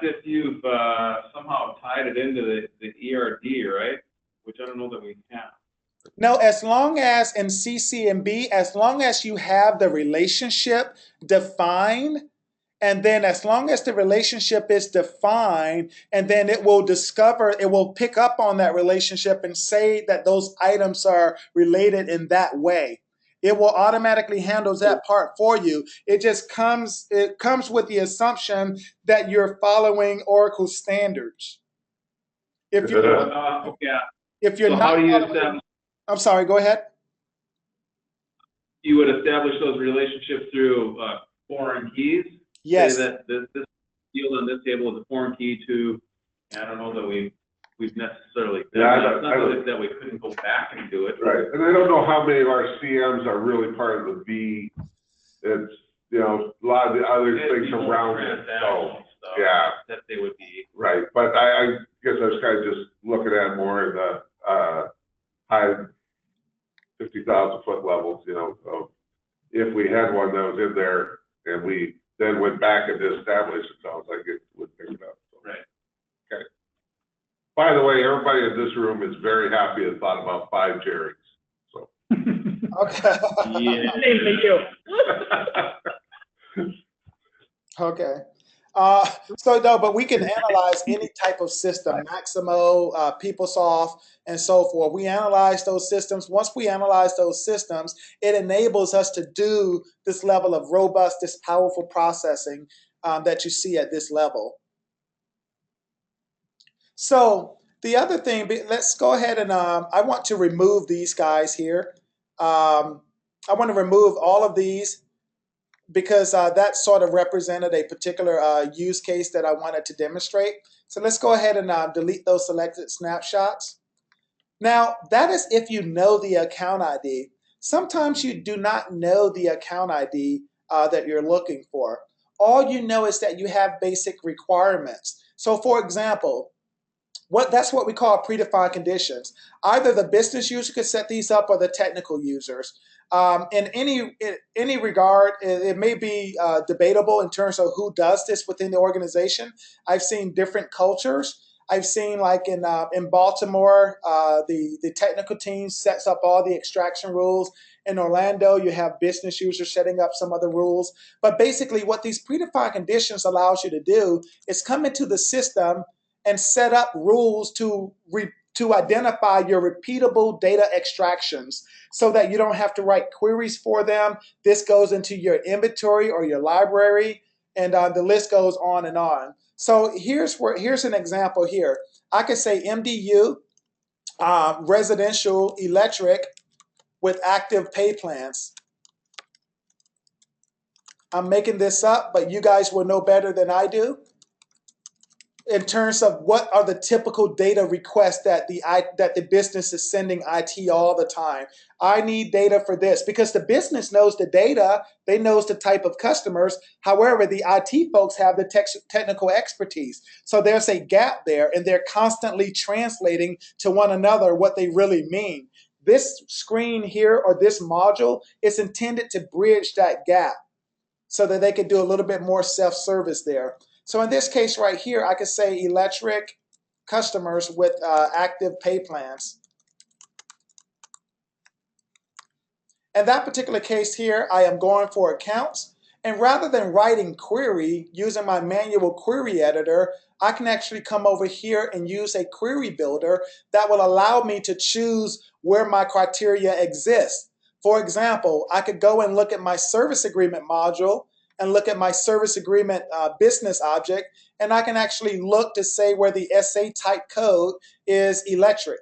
Speaker 3: if you've somehow tied it into the ERD, right? Which I don't know that we have.
Speaker 1: No, as long as in CCMB, as long as you have the relationship defined, and then as long as the relationship is defined, and then it will discover, it will pick up on that relationship and say that those items are related in that way. It will automatically handle that part for you. It comes with the assumption that you're following Oracle standards. If you're
Speaker 3: Okay.
Speaker 1: if you're
Speaker 3: So
Speaker 1: not
Speaker 3: how do you
Speaker 1: following,
Speaker 3: establish?
Speaker 1: I'm sorry, go ahead.
Speaker 3: You would establish those relationships through foreign keys.
Speaker 1: Yes.
Speaker 3: Say that this field on this table is a foreign key to. I don't know that we've necessarily.
Speaker 2: Yeah,
Speaker 3: it's not that we couldn't go back and do it.
Speaker 2: Right, and I don't know how many of our CMs are really part of the V. It's, you know, a lot of the other things around it, so, yeah.
Speaker 3: That they would be.
Speaker 2: Right, but I guess I was kind of just looking at more the, high 50,000 foot levels, you know, so if we had one that was in there and we then went back and established, it sounds like it would pick it up. So.
Speaker 3: Right.
Speaker 2: Okay. By the way, everybody in this room is very happy and thought about 5 Jerry's, so.
Speaker 1: Okay.
Speaker 3: Yeah.
Speaker 4: Same for you.
Speaker 1: Okay. So no, but we can analyze any type of system, Maximo, PeopleSoft, and so forth. We analyze those systems. Once we analyze those systems, it enables us to do this level of robust, this powerful processing that you see at this level. So the other thing, let's go ahead and I want to remove these guys here. I want to remove all of these because that sort of represented a particular use case that I wanted to demonstrate. So let's go ahead and delete those selected snapshots. Now, that is if you know the account ID. Sometimes you do not know the account ID that you're looking for. all you know is that you have basic requirements. So for example, that's what we call predefined conditions. Either the business user could set these up or the technical users. In any regard, it may be debatable in terms of who does this within the organization. I've seen different cultures. I've seen, like in Baltimore, the technical team sets up all the extraction rules. In Orlando, you have business users setting up some of the rules. But basically, what these predefined conditions allows you to do is come into the system and set up rules to identify your repeatable data extractions so that you don't have to write queries for them. This goes into your inventory or your library, and the list goes on and on. So here's an example here. I could say MDU, residential electric with active pay plans. I'm making this up, but you guys will know better than I do in terms of what are the typical data requests that the business is sending IT all the time. I need data for this because the business knows the data, they knows the type of customers. However, the IT folks have the technical expertise. So there's a gap there, and they're constantly translating to one another what they really mean. This screen here, or this module, is intended to bridge that gap so that they can do a little bit more self-service there. So in this case right here, I could say electric customers with active pay plans. In that particular case here, I am going for accounts. And rather than writing query using my manual query editor, I can actually come over here and use a query builder that will allow me to choose where my criteria exist. For example, I could go and look at my service agreement module and look at my service agreement business object, and I can actually look to say where the SA type code is electric.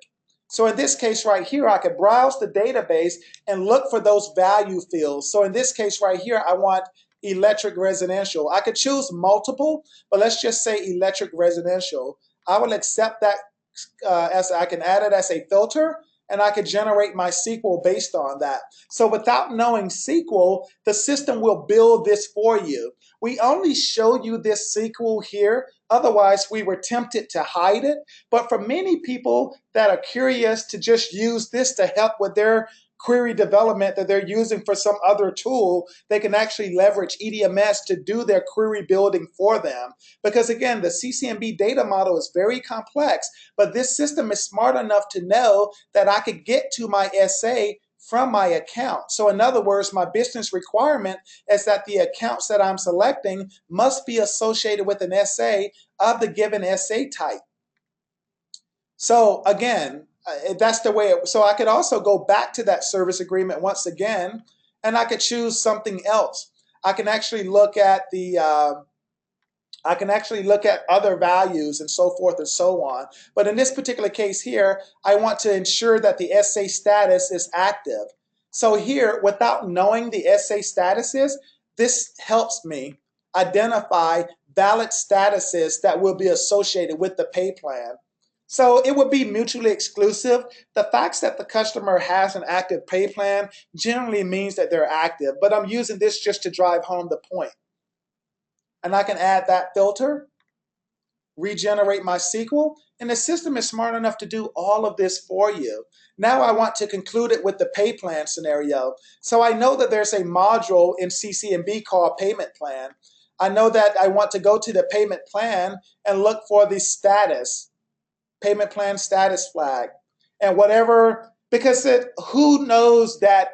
Speaker 1: So in this case right here, I could browse the database and look for those value fields. So in this case right here, I want electric residential. I could choose multiple, but let's just say electric residential. I will accept that as I can add it as a filter, and I could generate my SQL based on that. So without knowing SQL, the system will build this for you. We only show you this SQL here, otherwise we were tempted to hide it. But for many people that are curious to just use this to help with their query development that they're using for some other tool, they can actually leverage EDMS to do their query building for them. Because again, the CCNB data model is very complex, but this system is smart enough to know that I could get to my SA from my account. So in other words, my business requirement is that the accounts that I'm selecting must be associated with an SA of the given SA type. So again, that's the way so I could also go back to that service agreement once again, and I could choose something else. I can actually look at other values and so forth and so on. But in this particular case here, I want to ensure that the SA status is active. So here, without knowing the SA status is, this helps me identify valid statuses that will be associated with the pay plan. So it would be mutually exclusive. The fact that the customer has an active pay plan generally means that they're active, but I'm using this just to drive home the point. And I can add that filter, regenerate my SQL, and the system is smart enough to do all of this for you. Now I want to conclude it with the pay plan scenario. So I know that there's a module in CCNB called payment plan. I know that I want to go to the payment plan and look for the status, payment plan status flag, and whatever, because who knows that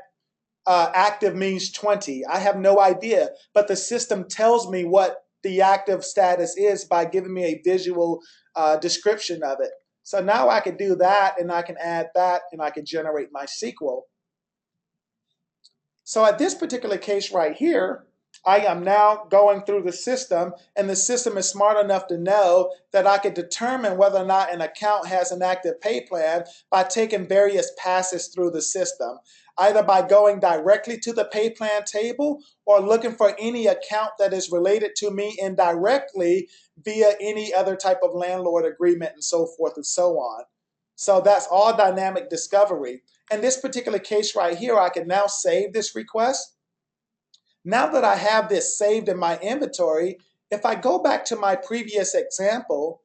Speaker 1: active means 20? I have no idea, but the system tells me what the active status is by giving me a visual description of it. So now I can do that, and I can add that, and I can generate my SQL. So at this particular case right here, I am now going through the system, and the system is smart enough to know that I can determine whether or not an account has an active pay plan by taking various passes through the system, either by going directly to the pay plan table or looking for any account that is related to me indirectly via any other type of landlord agreement and so forth and so on. So that's all dynamic discovery. In this particular case right here, I can now save this request. Now that I have this saved in my inventory, if I go back to my previous example,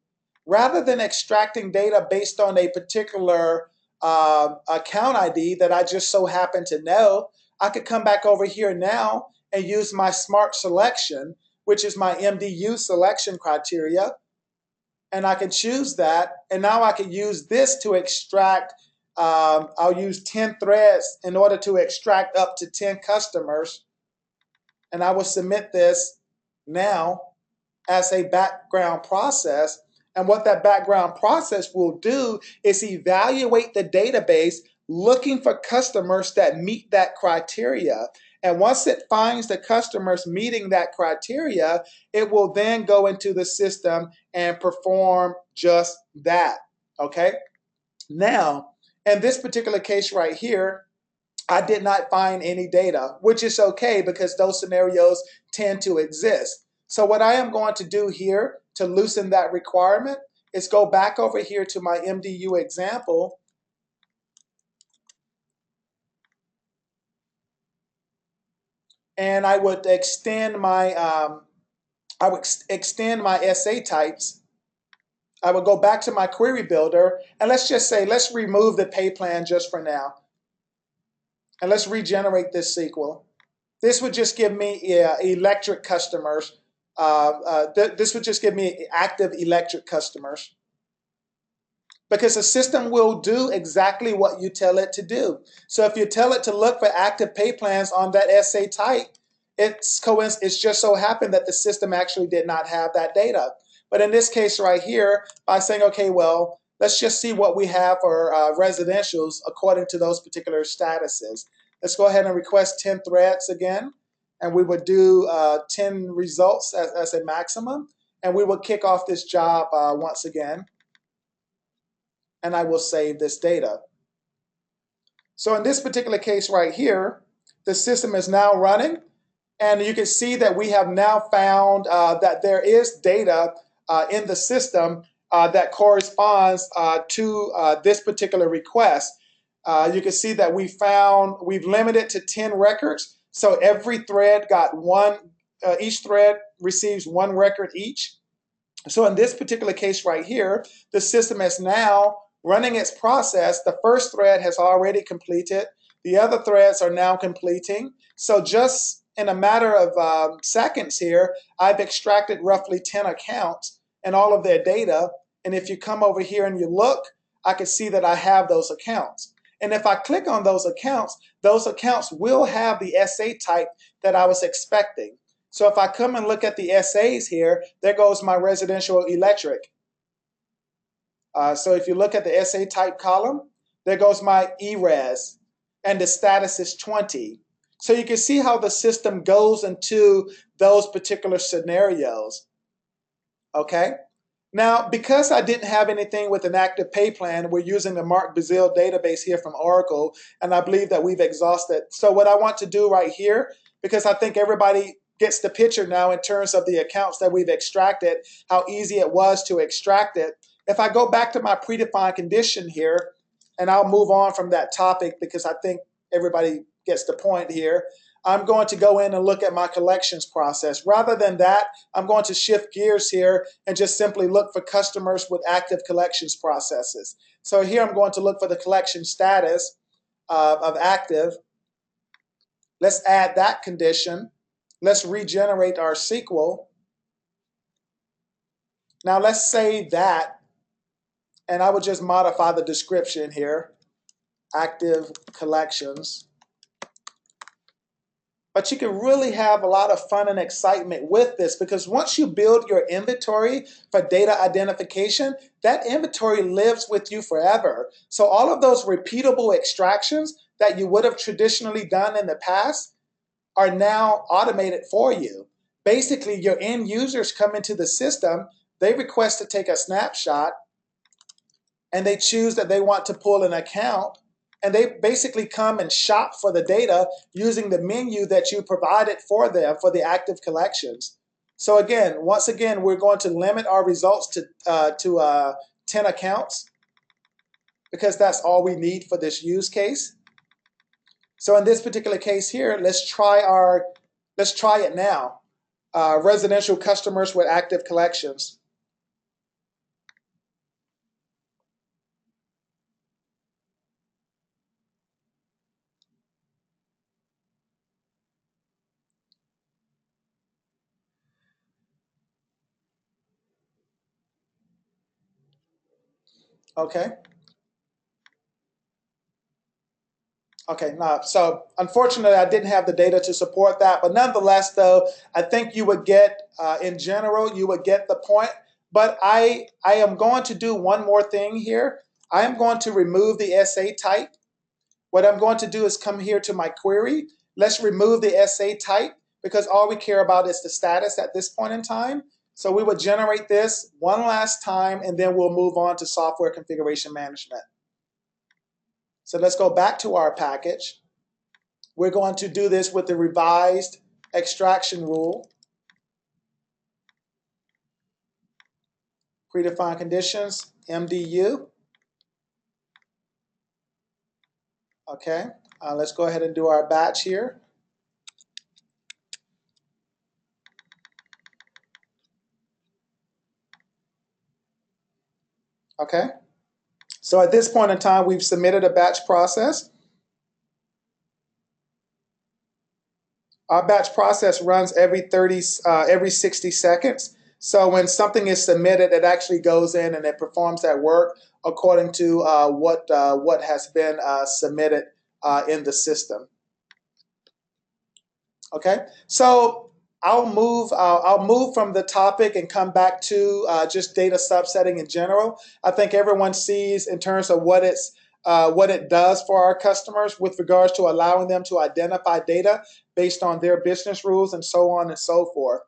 Speaker 1: rather than extracting data based on a particular account ID that I just so happen to know, I could come back over here now and use my smart selection, which is my MDU selection criteria. And I can choose that. And now I can use this to extract. I'll use 10 threads in order to extract up to 10 customers. And I will submit this now as a background process. And what that background process will do is evaluate the database looking for customers that meet that criteria. And once it finds the customers meeting that criteria, it will then go into the system and perform just that. Okay? Now, in this particular case right here, I did not find any data, which is okay because those scenarios tend to exist. So what I am going to do here to loosen that requirement is go back over here to my MDU example. And I would extend my SA types. I would go back to my query builder, and let's just say, let's remove the pay plan just for now. And let's regenerate this SQL. This would just give me electric customers. This would just give me active electric customers. Because the system will do exactly what you tell it to do. So if you tell it to look for active pay plans on that SA type, it's just so happened that the system actually did not have that data. But in this case right here, by saying, okay, well, let's just see what we have for residentials according to those particular statuses. Let's go ahead and request 10 threads again. And we would do 10 results as a maximum. And we will kick off this job once again. And I will save this data. So in this particular case right here, the system is now running. And you can see that we have now found that there is data in the system that corresponds to this particular request. You can see that we've limited to 10 records. So every thread got one, each thread receives one record each. So in this particular case right here, the system is now running its process. The first thread has already completed. The other threads are now completing. So just in a matter of seconds here, I've extracted roughly 10 accounts and all of their data. And if you come over here and you look, I can see that I have those accounts. And if I click on those accounts will have the SA type that I was expecting. So if I come and look at the SAs here, there goes my residential electric. So if you look at the SA type column, there goes my ERES, and the status is 20. So you can see how the system goes into those particular scenarios. Okay? Now, because I didn't have anything with an active pay plan, we're using the Mark Bazil database here from Oracle, and I believe that we've exhausted. So what I want to do right here, because I think everybody gets the picture now in terms of the accounts that we've extracted, how easy it was to extract it. If I go back to my predefined condition here, and I'll move on from that topic because I think everybody gets the point here, I'm going to go in and look at my collections process. Rather than that, I'm going to shift gears here and just simply look for customers with active collections processes. So here I'm going to look for the collection status of active. Let's add that condition. Let's regenerate our SQL. Now let's save that. And I would just modify the description here, active collections. But you can really have a lot of fun and excitement with this because once you build your inventory for data identification, that inventory lives with you forever. So all of those repeatable extractions that you would have traditionally done in the past are now automated for you. Basically, your end users come into the system, they request to take a snapshot, and they choose that they want to pull an account, and they basically come and shop for the data using the menu that you provided for them for the active collections. So again, once again, we're going to limit our results to 10 accounts because that's all we need for this use case. So in this particular case here, let's try our Let's try it now. Residential customers with active collections. Okay. Okay, no. So unfortunately, I didn't have the data to support that. But nonetheless, though, I think you would get, in general, you would get the point. But I am going to do one more thing here. I am going to remove the SA type. What I'm going to do is come here to my query. Let's remove the SA type because all we care about is the status at this point in time. So we would generate this one last time, and then we'll move on to software configuration management. So let's go back to our package. We're going to do this with the revised extraction rule. Predefined conditions, MDU. Okay, let's go ahead and do our batch here. Okay, so at this point in time, we've submitted a batch process. Our batch process runs every 60 seconds. So when something is submitted, it actually goes in and it performs that work according to what has been submitted in the system. Okay, so I'll move from the topic and come back to just data subsetting in general. I think everyone sees in terms of what it does for our customers with regards to allowing them to identify data based on their business rules and so on and so forth.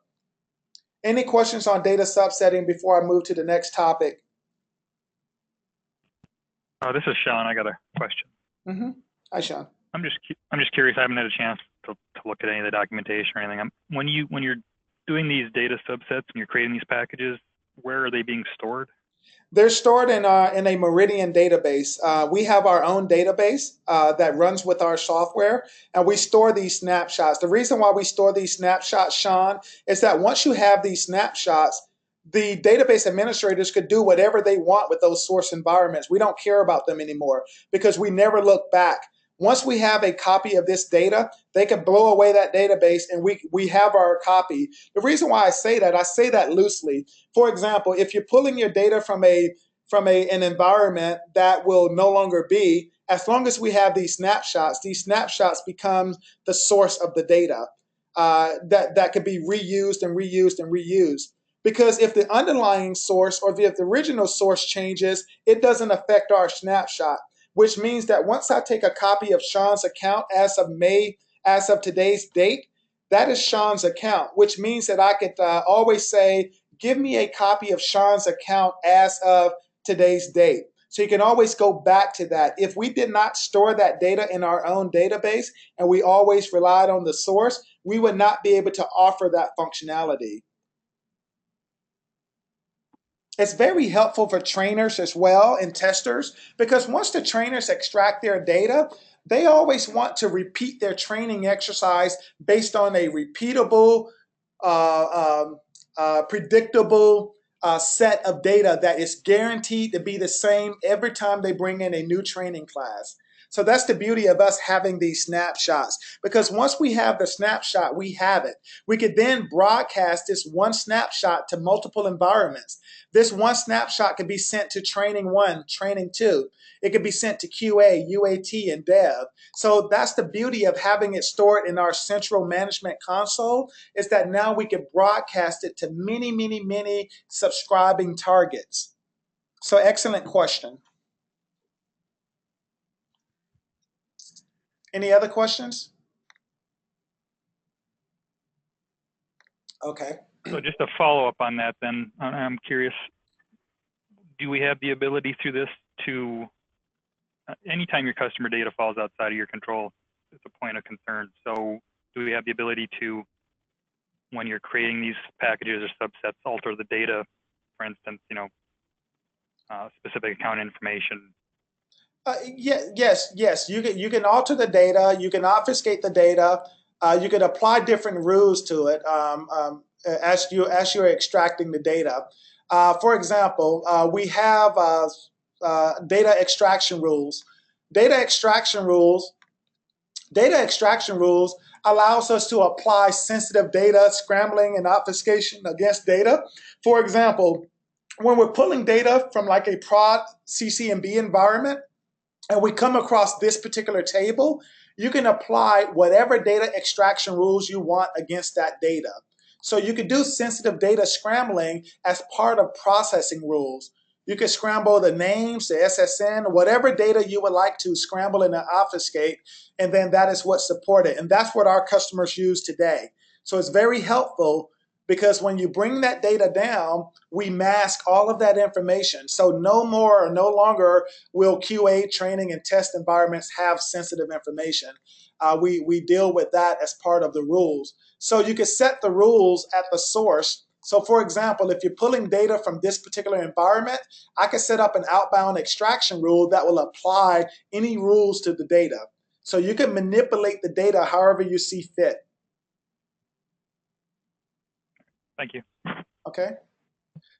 Speaker 1: Any questions on data subsetting before I move to the next topic?
Speaker 4: This is Sean. I got a question.
Speaker 1: Hi, Sean.
Speaker 4: I'm just curious. I haven't had a chance to look at any of the documentation or anything. When you're doing these data subsets and you're creating these packages, where are they being stored?
Speaker 1: They're stored in a Meridian database. We have our own database that runs with our software, and we store these snapshots. The reason why we store these snapshots, Sean, is that once you have these snapshots, the database administrators could do whatever they want with those source environments. We don't care about them anymore because we never look back. Once we have a copy of this data, they can blow away that database and we have our copy. The reason why I say that loosely. For example, if you're pulling your data from an environment that will no longer be, as long as we have these snapshots become the source of the data that could be reused and reused and reused. Because if the underlying source or if the original source changes, it doesn't affect our snapshot, which means that once I take a copy of Sean's account as of today's date, that is Sean's account, which means that I could always say, give me a copy of Sean's account as of today's date. So you can always go back to that. If we did not store that data in our own database and we always relied on the source, we would not be able to offer that functionality. It's very helpful for trainers as well and testers because once the trainers extract their data, they always want to repeat their training exercise based on a repeatable, predictable set of data that is guaranteed to be the same every time they bring in a new training class. So that's the beauty of us having these snapshots, because once we have the snapshot, we have it. We could then broadcast this one snapshot to multiple environments. This one snapshot could be sent to training 1, training 2. It could be sent to QA, UAT, and dev. So that's the beauty of having it stored in our central management console, is that now we can broadcast it to many, many, many subscribing targets. So excellent question. Any other questions? Okay.
Speaker 4: So just to follow up on that, then I'm curious, do we have the ability through this to, anytime your customer data falls outside of your control, it's a point of concern. So do we have the ability to, when you're creating these packages or subsets, alter the data, for instance, specific account information?
Speaker 1: Yes. You can alter the data. You can obfuscate the data. you could apply different rules to it as you're extracting the data. For example, we have data extraction rules. Data extraction rules allows us to apply sensitive data scrambling and obfuscation against data. For example, when we're pulling data from like a prod CCNB environment and we come across this particular table, you can apply whatever data extraction rules you want against that data. So you could do sensitive data scrambling as part of processing rules. You can scramble the names, the SSN, whatever data you would like to scramble and obfuscate, and then that is what's supported. And that's what our customers use today. So it's very helpful because when you bring that data down, we mask all of that information. So no longer will QA training and test environments have sensitive information. We deal with that as part of the rules. So you can set the rules at the source. So for example, if you're pulling data from this particular environment, I can set up an outbound extraction rule that will apply any rules to the data. So you can manipulate the data however you see fit.
Speaker 4: Thank you.
Speaker 1: Okay.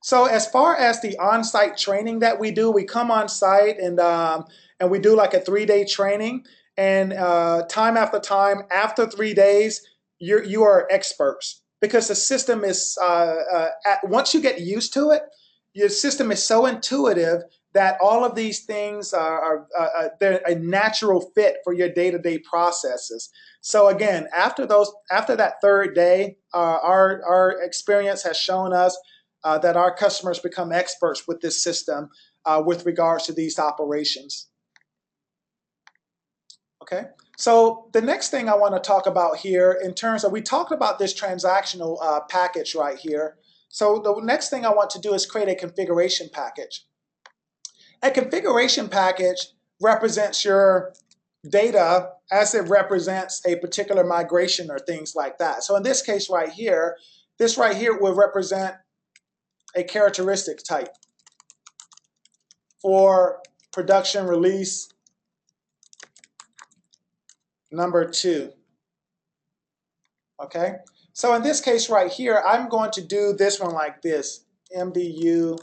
Speaker 1: So as far as the on-site training that we do, we come on site and we do like a 3-day training. And time after time, after 3 days, you are experts because the system is, once you get used to it, your system is so intuitive that all of these things they're a natural fit for your day-to-day processes. So again, after that 3rd day, our experience has shown us that our customers become experts with this system with regards to these operations. Okay, so the next thing I want to talk about here in terms of, we talked about this transactional package right here. So the next thing I want to do is create a configuration package. A configuration package represents your data as it represents a particular migration or things like that. So in this case right here, this right here will represent a characteristic type for production release number 2. Okay, so in this case right here, I'm going to do this one like this, MDU.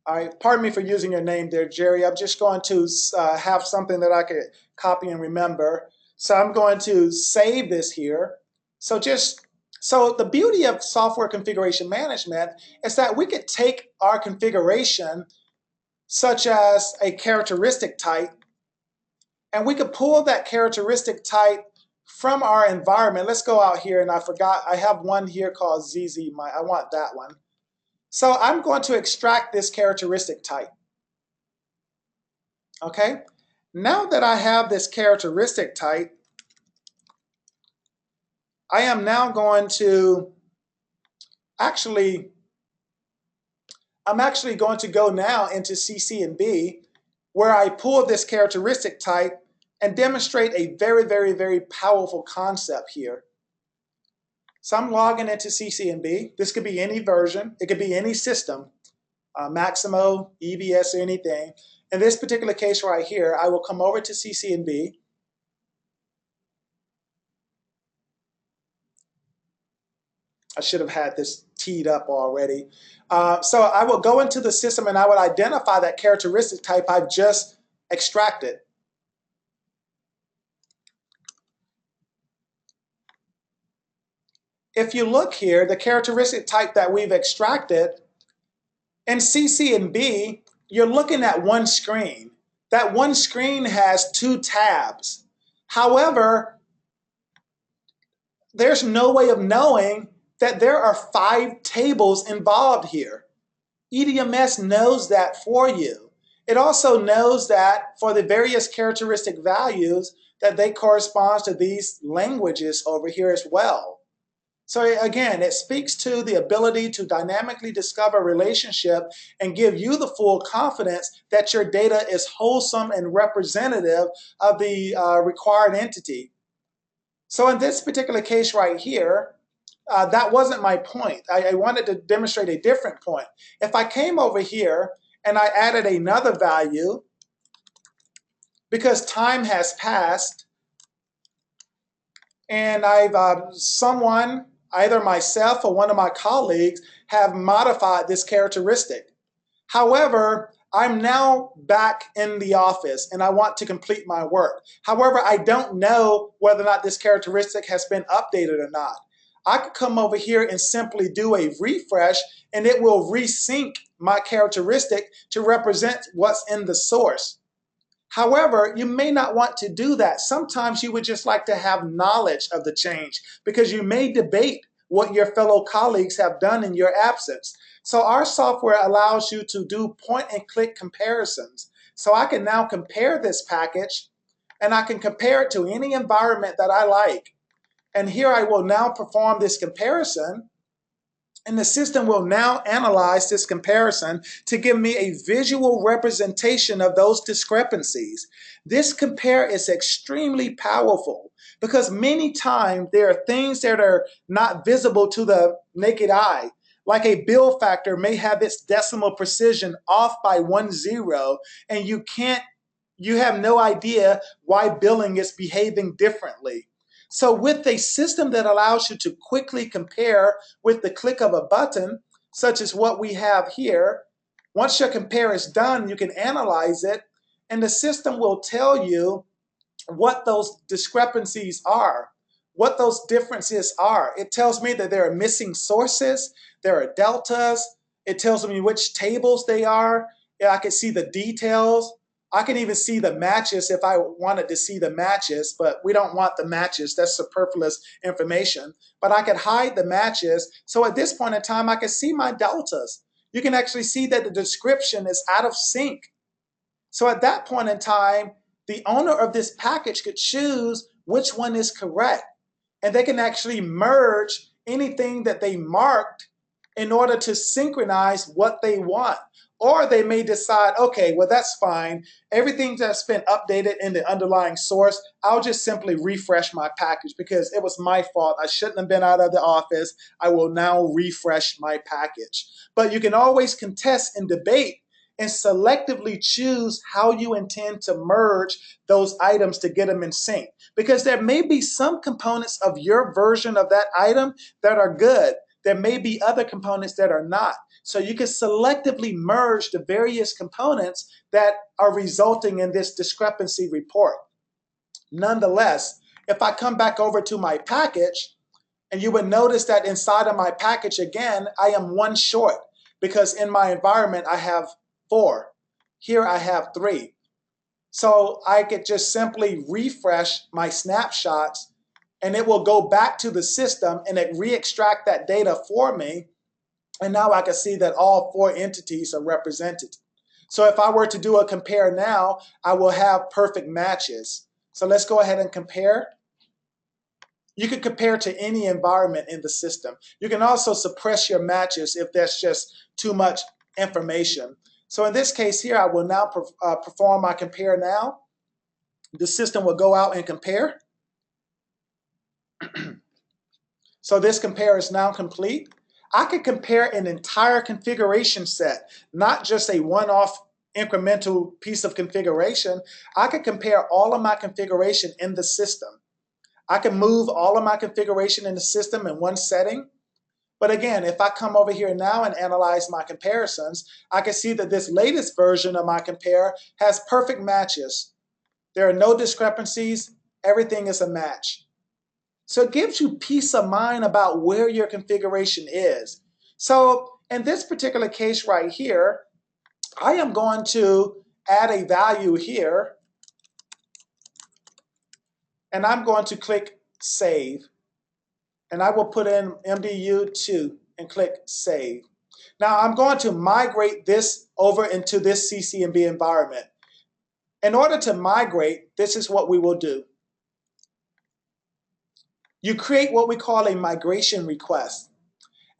Speaker 1: All right, pardon me for using your name there, Jerry. I'm just going to have something that I could copy and remember. So I'm going to save this here. So the beauty of software configuration management is that we could take our configuration, such as a characteristic type, and we could pull that characteristic type from our environment. Let's go out here, and I forgot, I have one here called ZZ, I want that one. So I'm going to extract this characteristic type. Okay, now that I have this characteristic type, I am now going to I'm actually going to go now into CC&B where I pull this characteristic type and demonstrate a very, very, very powerful concept here. So I'm logging into CC&B. This could be any version. It could be any system, Maximo, EVS, or anything. In this particular case right here, I will come over to CC&B. I should have had this teed up already. So I will go into the system and I will identify that characteristic type I've just extracted. If you look here, the characteristic type that we've extracted, in CC&B, you're looking at one screen. That one screen has 2 tabs. However, there's no way of knowing that there are 5 tables involved here. EDMS knows that for you. It also knows that for the various characteristic values that they correspond to these languages over here as well. So again, it speaks to the ability to dynamically discover a relationship and give you the full confidence that your data is wholesome and representative of the required entity. So in this particular case right here, that wasn't my point. I wanted to demonstrate a different point. If I came over here and I added another value, because time has passed, and I've someone, either myself or one of my colleagues, have modified this characteristic. However, I'm now back in the office and I want to complete my work. However, I don't know whether or not this characteristic has been updated or not. I could come over here and simply do a refresh and it will resync my characteristic to represent what's in the source. However, you may not want to do that. Sometimes you would just like to have knowledge of the change because you may debate what your fellow colleagues have done in your absence. So our software allows you to do point and click comparisons. So I can now compare this package and I can compare it to any environment that I like. And here I will now perform this comparison. And the system will now analyze this comparison to give me a visual representation of those discrepancies. This compare is extremely powerful because many times there are things that are not visible to the naked eye. Like a bill factor may have its decimal precision off by 1 0, and you have no idea why billing is behaving differently. So with a system that allows you to quickly compare with the click of a button, such as what we have here, once your compare is done, you can analyze it, and the system will tell you what those discrepancies are, what those differences are. It tells me that there are missing sources, there are deltas, it tells me which tables they are. I can see the details. I can even see the matches if I wanted to see the matches, but we don't want the matches. That's superfluous information. But I could hide the matches. So at this point in time, I can see my deltas. You can actually see that the description is out of sync. So at that point in time, the owner of this package could choose which one is correct. And they can actually merge anything that they marked in order to synchronize what they want. Or they may decide, okay, well, that's fine. Everything that's been updated in the underlying source, I'll just simply refresh my package because it was my fault. I shouldn't have been out of the office. I will now refresh my package. But you can always contest and debate and selectively choose how you intend to merge those items to get them in sync. Because there may be some components of your version of that item that are good. There may be other components that are not. So you can selectively merge the various components that are resulting in this discrepancy report. Nonetheless, if I come back over to my package, and you would notice that inside of my package again, I am 1 short because in my environment I have 4. Here I have 3. So I could just simply refresh my snapshots and it will go back to the system and it re-extract that data for me. And now I can see that all 4 entities are represented. So if I were to do a compare now, I will have perfect matches. So let's go ahead and compare. You can compare to any environment in the system. You can also suppress your matches if there's just too much information. So in this case here, I will now perform my compare now. The system will go out and compare. So this compare is now complete. I could compare an entire configuration set, not just a one-off incremental piece of configuration. I could compare all of my configuration in the system. I can move all of my configuration in the system in one setting. But again, if I come over here now and analyze my comparisons, I can see that this latest version of my compare has perfect matches. There are no discrepancies. Everything is a match. So it gives you peace of mind about where your configuration is. So in this particular case right here, I am going to add a value here, and I'm going to click Save. And I will put in MDU2 and click Save. Now I'm going to migrate this over into this CCNB environment. In order to migrate, this is what we will do. You create what we call a migration request.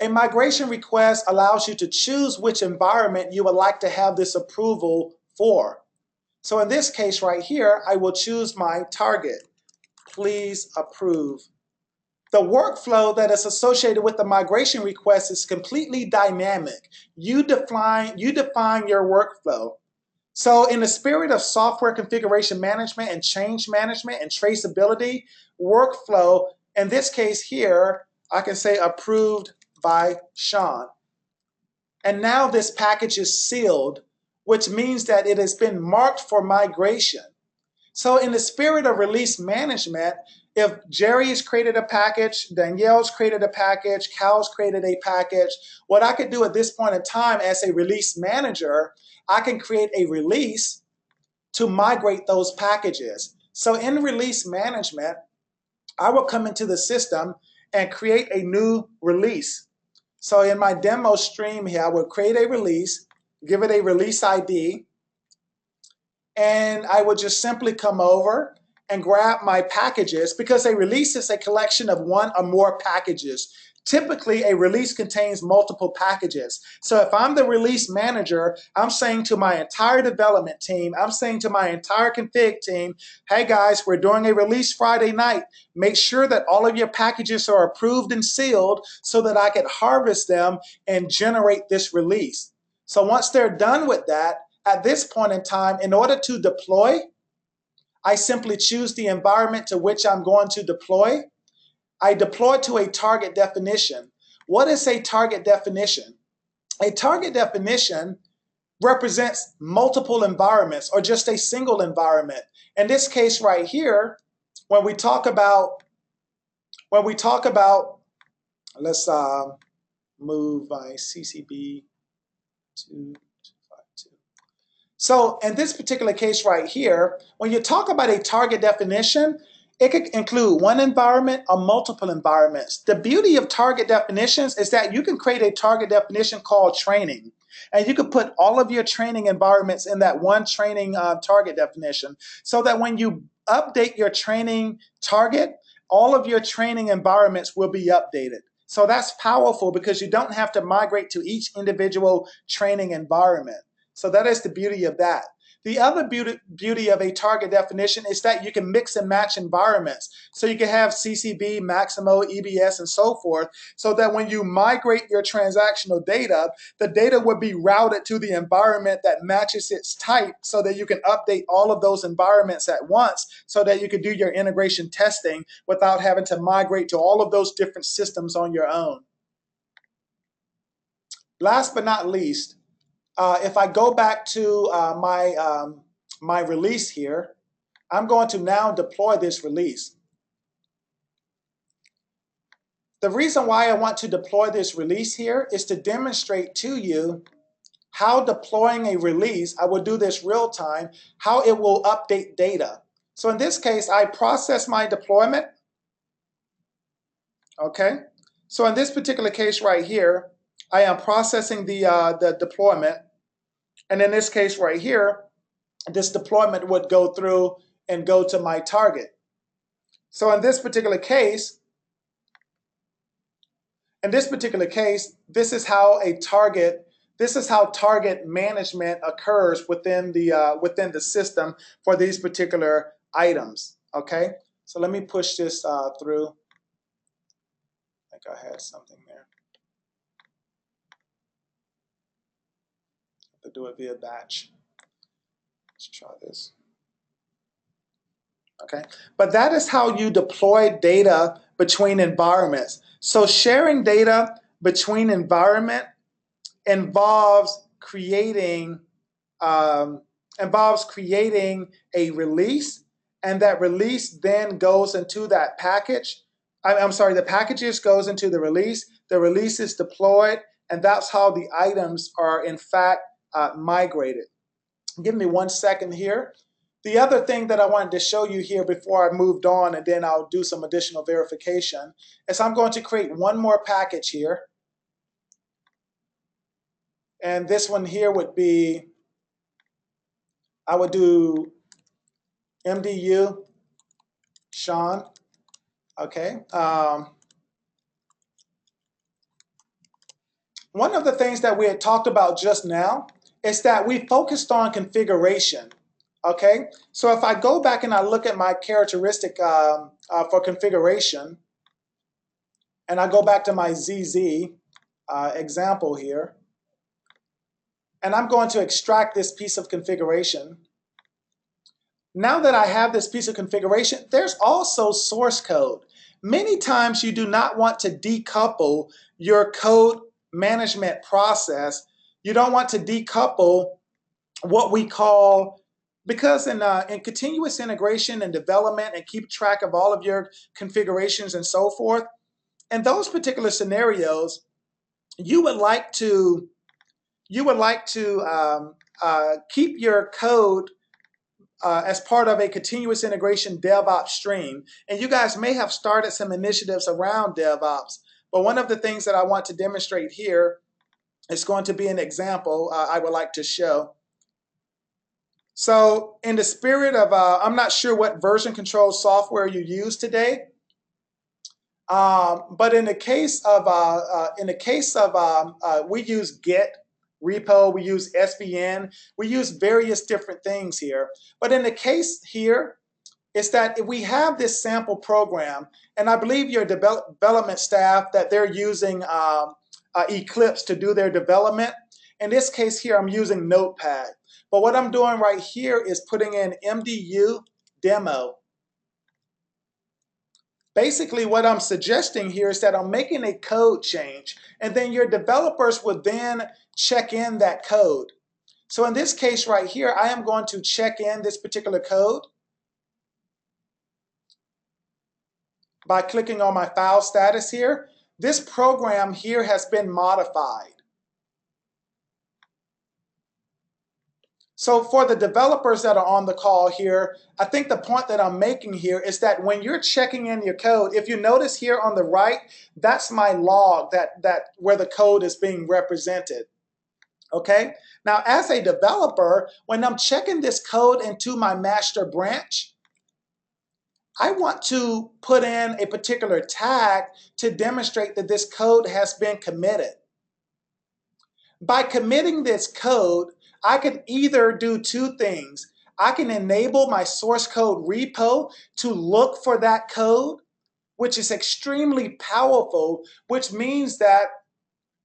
Speaker 1: A migration request allows you to choose which environment you would like to have this approval for. So in this case right here, I will choose my target. Please approve. The workflow that is associated with the migration request is completely dynamic. You define your workflow. So in the spirit of software configuration management and change management and traceability, workflow In this case here, I can say approved by Sean. And now this package is sealed, which means that it has been marked for migration. So in the spirit of release management, if Jerry has created a package, Danielle's created a package, Cal's created a package, what I could do at this point in time as a release manager, I can create a release to migrate those packages. So in release management, I will come into the system and create a new release. So in my demo stream here, I will create a release, give it a release ID, and I would just simply come over and grab my packages, because a release is a collection of one or more packages. Typically, a release contains multiple packages. So if I'm the release manager, I'm saying to my entire development team, I'm saying to my entire config team, hey guys, we're doing a release Friday night. Make sure that all of your packages are approved and sealed so that I can harvest them and generate this release. So once they're done with that, at this point in time, in order to deploy, I simply choose the environment to which I'm going to deploy. I deploy to a target definition. What is a target definition? A target definition represents multiple environments or just a single environment. In this case right here, when we talk about, let's move my CCB to 252. So in this particular case right here, when you talk about a target definition, it could include one environment or multiple environments. The beauty of target definitions is that you can create a target definition called training. And you can put all of your training environments in that one training target definition, so that when you update your training target, all of your training environments will be updated. So that's powerful because you don't have to migrate to each individual training environment. So that is the beauty of that. The other beauty of a target definition is that you can mix and match environments. So you can have CCB, Maximo, EBS, and so forth, so that when you migrate your transactional data, the data would be routed to the environment that matches its type, so that you can update all of those environments at once, so that you can do your integration testing without having to migrate to all of those different systems on your own. Last but not least, if I go back to my release here, I'm going to now deploy this release. The reason why I want to deploy this release here is to demonstrate to you how deploying a release, I will do this real time, how it will update data. So in this case, I process my deployment. Okay. So in this particular case right here, I am processing the deployment. And in this case right here, this deployment would go through and go to my target. So in this particular case, this is how target management occurs within the system for these particular items. Okay, so let me push this through. I think I had something there. I have to do it via batch. Let's try this. Okay, but that is how you deploy data between environments. So sharing data between environment involves creating a release, and that release then goes into that package. I'm sorry, the packages goes into the release is deployed, and that's how the items are in fact migrated. Give me 1 second here. The other thing that I wanted to show you here before I moved on, and then I'll do some additional verification, is I'm going to create one more package here. And this one here would be, I would do MDU Sean. Okay. One of the things that we had talked about just now is that we focused on configuration. Okay, so if I go back and I look at my characteristic for configuration, and I go back to my ZZ example here, and I'm going to extract this piece of configuration. Now that I have this piece of configuration, there's also source code. Many times you do not want to decouple your code management process. You don't want to decouple what we call, because in continuous integration and development and keep track of all of your configurations and so forth, in those particular scenarios, you would like to keep your code as part of a continuous integration DevOps stream. And you guys may have started some initiatives around DevOps. But one of the things that I want to demonstrate here is going to be an example I would like to show. So in the spirit of, I'm not sure what version control software you use today, but in the case of we use Git repo, we use SVN, we use various different things here. But in the case here, is that if we have this sample program, and I believe your development staff that they're using Eclipse to do their development. In this case here, I'm using Notepad. But what I'm doing right here is putting in MDU demo. Basically, what I'm suggesting here is that I'm making a code change, and then your developers would then check in that code. So in this case right here, I am going to check in this particular code by clicking on my file status here. This program here has been modified. So for the developers that are on the call here, I think the point that I'm making here is that when you're checking in your code, if you notice here on the right, that's my log that where the code is being represented. Okay? Now as a developer, when I'm checking this code into my master branch, I want to put in a particular tag to demonstrate that this code has been committed. By committing this code, I could either do two things. I can enable my source code repo to look for that code, which is extremely powerful, which means that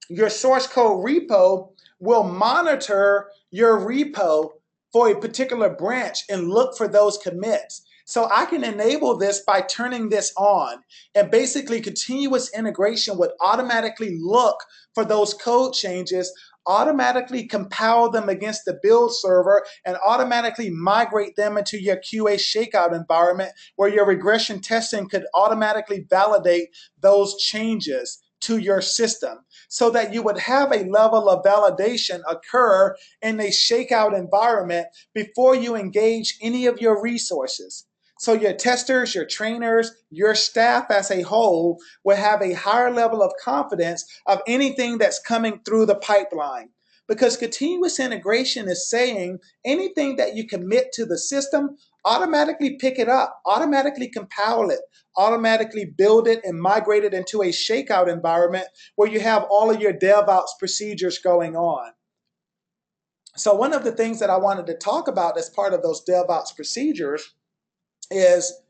Speaker 1: your source code repo will monitor your repo for a particular branch and look for those commits. So I can enable this by turning this on, and basically continuous integration would automatically look for those code changes, automatically compile them against the build server, and automatically migrate them into your QA shakeout environment where your regression testing could automatically validate those changes to your system, so that you would have a level of validation occur in a shakeout environment before you engage any of your resources. So your testers, your trainers, your staff as a whole will have a higher level of confidence of anything that's coming through the pipeline. Because continuous integration is saying anything that you commit to the system, automatically pick it up, automatically compile it, automatically build it and migrate it into a shakeout environment where you have all of your DevOps procedures going on. So one of the things that I wanted to talk about as part of those DevOps procedures is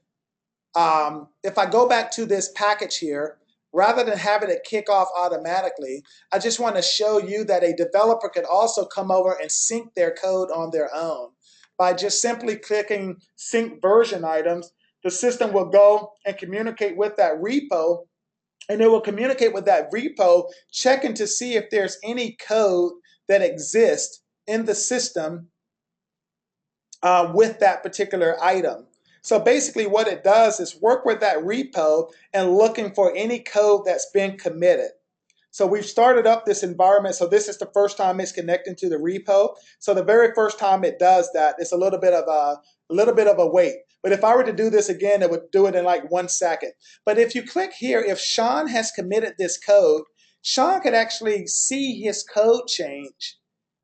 Speaker 1: if I go back to this package here, rather than having it kick off automatically, I just want to show you that a developer could also come over and sync their code on their own. By just simply clicking sync version items, the system will go and communicate with that repo, and it will communicate with that repo, checking to see if there's any code that exists in the system with that particular item. So basically what it does is work with that repo and looking for any code that's been committed. So we've started up this environment. So this is the first time it's connecting to the repo. So the very first time it does that, it's a little bit of a wait. But if I were to do this again, it would do it in like 1 second. But if you click here, if Sean has committed this code, Sean could actually see his code change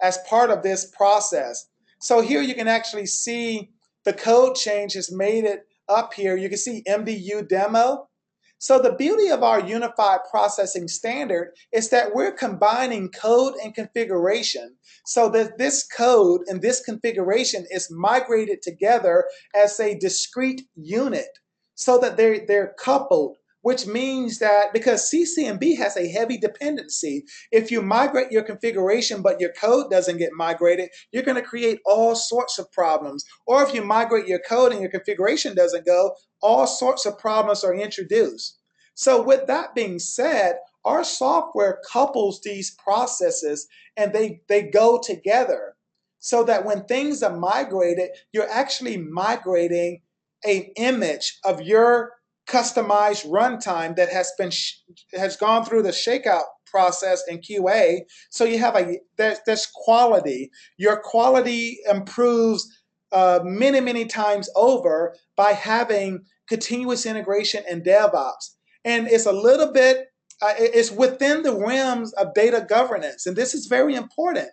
Speaker 1: as part of this process. So here you can actually see the code change has made it up here. You can see MDU demo. So the beauty of our unified processing standard is that we're combining code and configuration so that this code and this configuration is migrated together as a discrete unit so that they're coupled, which means that because CCNB has a heavy dependency, if you migrate your configuration but your code doesn't get migrated, you're going to create all sorts of problems. Or if you migrate your code and your configuration doesn't go, all sorts of problems are introduced. So with that being said, our software couples these processes and they go together so that when things are migrated, you're actually migrating an image of your customized runtime that has gone through the shakeout process in QA. So you have there's quality. Your quality improves many times over by having continuous integration and DevOps. And it's a little bit, it's within the realms of data governance. And this is very important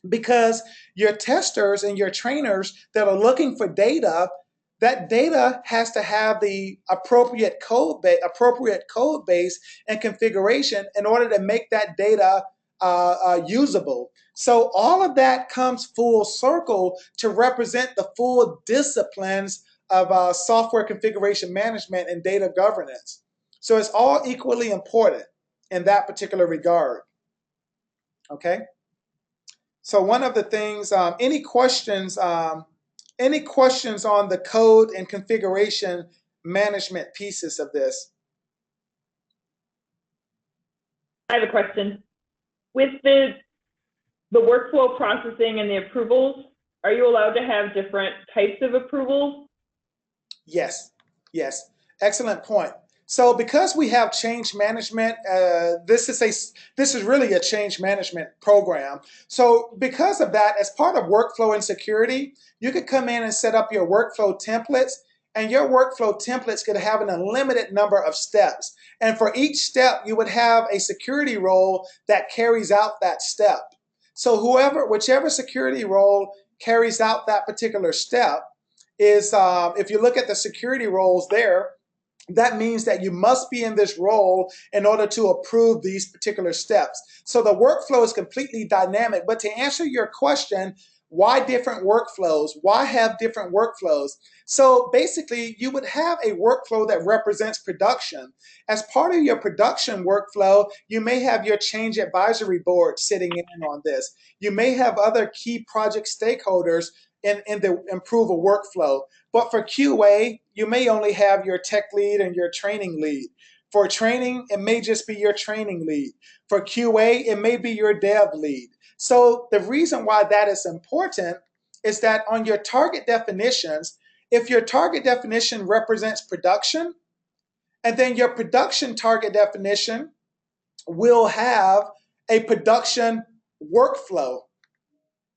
Speaker 1: because your testers and your trainers that are looking for data, that data has to have the appropriate code base and configuration in order to make that data usable. So all of that comes full circle to represent the full disciplines of software configuration management and data governance. So it's all equally important in that particular regard. Okay. So one of the things, any questions on the code and configuration management pieces of this?
Speaker 5: I have a question. With the workflow processing and the approvals, are you allowed to have different types of approvals?
Speaker 1: Yes, yes. Excellent point. So because we have change management, this is really a change management program. So because of that, as part of workflow and security, you could come in and set up your workflow templates, and your workflow templates could have an unlimited number of steps. And for each step, you would have a security role that carries out that step. So whichever security role carries out that particular step is, if you look at the security roles there, that means that you must be in this role in order to approve these particular steps. So the workflow is completely dynamic. But to answer your question, why different workflows? Why have different workflows? So basically, you would have a workflow that represents production. As part of your production workflow, you may have your change advisory board sitting in on this. You may have other key project stakeholders in the improve a workflow. But for QA, you may only have your tech lead and your training lead. For training, it may just be your training lead. For QA, it may be your dev lead. So the reason why that is important is that on your target definitions, if your target definition represents production, and then your production target definition will have a production workflow.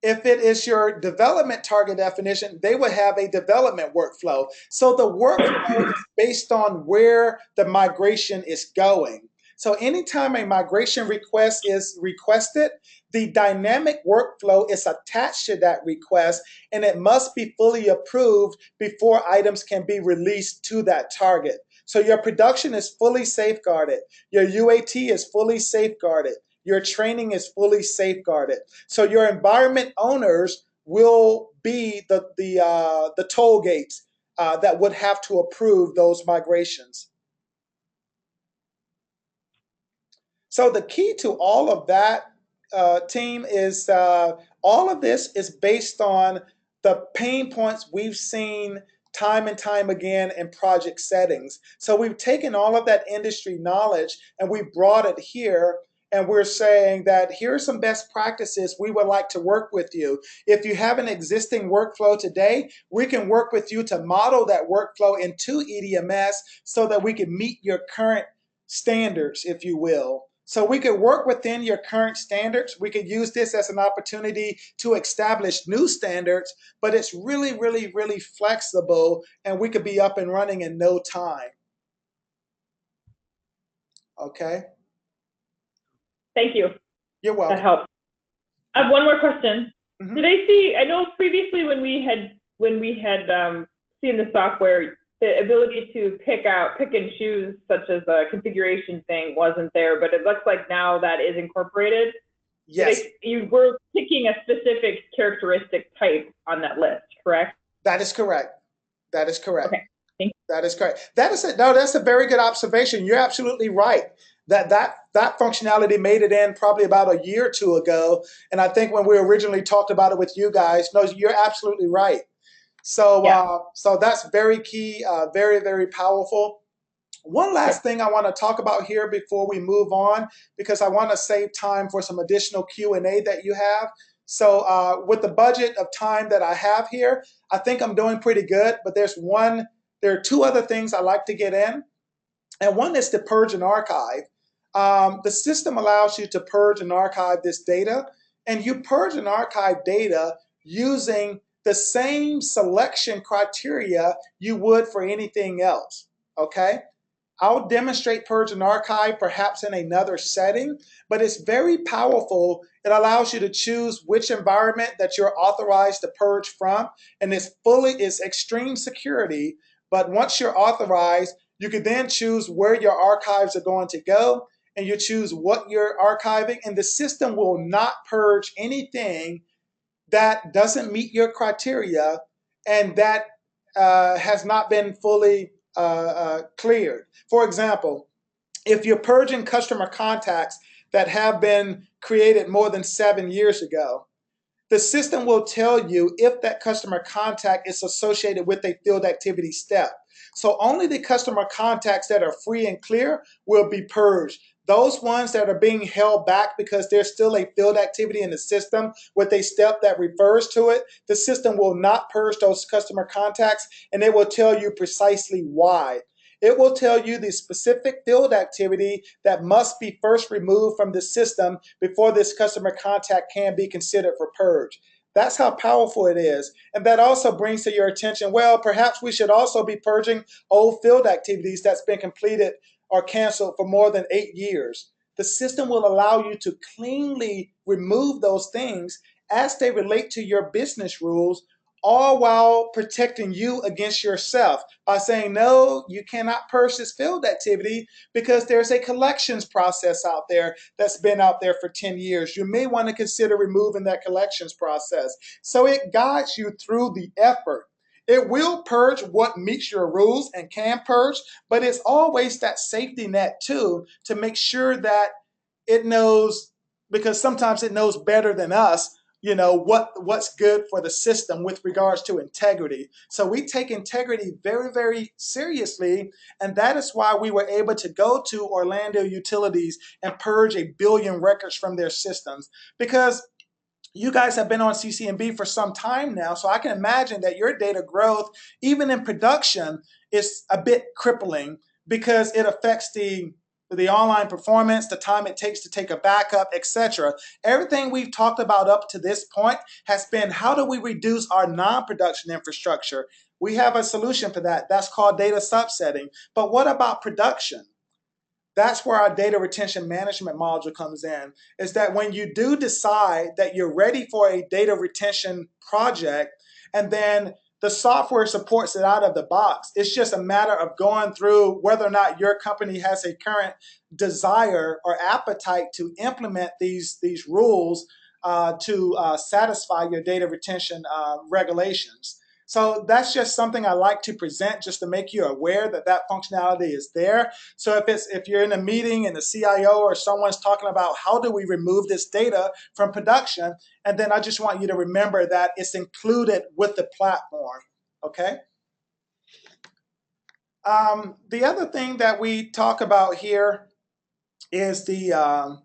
Speaker 1: If it is your development target definition, they would have a development workflow. So the workflow is based on where the migration is going. So anytime a migration request is requested, the dynamic workflow is attached to that request, and it must be fully approved before items can be released to that target. So your production is fully safeguarded. Your UAT is fully safeguarded. Your training is fully safeguarded. So your environment owners will be the toll gates that would have to approve those migrations. So the key to all of that, team, is all of this is based on the pain points we've seen time and time again in project settings. So we've taken all of that industry knowledge and we brought it here, and we're saying that here are some best practices we would like to work with you. If you have an existing workflow today, we can work with you to model that workflow into EDMS so that we can meet your current standards, if you will. So we could work within your current standards. We could use this as an opportunity to establish new standards, but it's really flexible, and we could be up and running in no time. Okay?
Speaker 5: Thank you.
Speaker 1: You're welcome.
Speaker 5: That helps. I have one more question.
Speaker 1: Mhm.
Speaker 5: Did I see, I know previously when we had seen the software, the ability to pick and choose, such as a configuration thing, wasn't there, but it looks like now that is incorporated.
Speaker 1: Yes.
Speaker 5: You were picking a specific characteristic type on that list, correct?
Speaker 1: That is correct. That is correct.
Speaker 5: Okay. Thank you.
Speaker 1: That is correct. That's a very good observation. You're absolutely right. That functionality made it in probably about a year or two ago. And I think when we originally talked about it with you guys, no, you're absolutely right. So,
Speaker 5: Yeah.
Speaker 1: so that's very key, very, very powerful. One
Speaker 5: Yeah.
Speaker 1: last thing I want to talk about here before we move on, because I want to save time for some additional Q&A that you have. So with the budget of time that I have here, I think I'm doing pretty good, but there are two other things I like to get in. And one is to purge and archive. The system allows you to purge and archive this data, and you purge and archive data using the same selection criteria you would for anything else. Okay? I'll demonstrate purge and archive perhaps in another setting, but it's very powerful. It allows you to choose which environment that you're authorized to purge from, and it's extreme security. But once you're authorized, you can then choose where your archives are going to go, and you choose what you're archiving, and the system will not purge anything that doesn't meet your criteria and that has not been fully cleared. For example, if you're purging customer contacts that have been created more than 7 years ago, the system will tell you if that customer contact is associated with a field activity step. So only the customer contacts that are free and clear will be purged. Those ones that are being held back because there's still a field activity in the system with a step that refers to it, the system will not purge those customer contacts, and it will tell you precisely why. It will tell you the specific field activity that must be first removed from the system before this customer contact can be considered for purge. That's how powerful it is. And that also brings to your attention, well, perhaps we should also be purging old field activities that's been completed or canceled for more than 8 years. The system will allow you to cleanly remove those things as they relate to your business rules, all while protecting you against yourself by saying, no, you cannot purge this field activity because there's a collections process out there that's been out there for 10 years. You may want to consider removing that collections process. So it guides you through the effort. It will purge what meets your rules and can purge, but it's always that safety net too to make sure that it knows, because sometimes it knows better than us, what's good for the system with regards to integrity. So we take integrity very, very seriously, and that is why we were able to go to Orlando Utilities and purge 1 billion records from their systems, because you guys have been on CCNB for some time now, so I can imagine that your data growth, even in production, is a bit crippling because it affects the online performance, the time it takes to take a backup, etc. Everything we've talked about up to this point has been how do we reduce our non-production infrastructure? We have a solution for that. That's called data subsetting. But what about production? That's where our data retention management module comes in, is that when you do decide that you're ready for a data retention project, and then the software supports it out of the box, it's just a matter of going through whether or not your company has a current desire or appetite to implement these rules to satisfy your data retention regulations. So that's just something I like to present, just to make you aware that that functionality is there. So if you're in a meeting and the CIO or someone's talking about how do we remove this data from production, and then I just want you to remember that it's included with the platform, okay? The other thing that we talk about here is the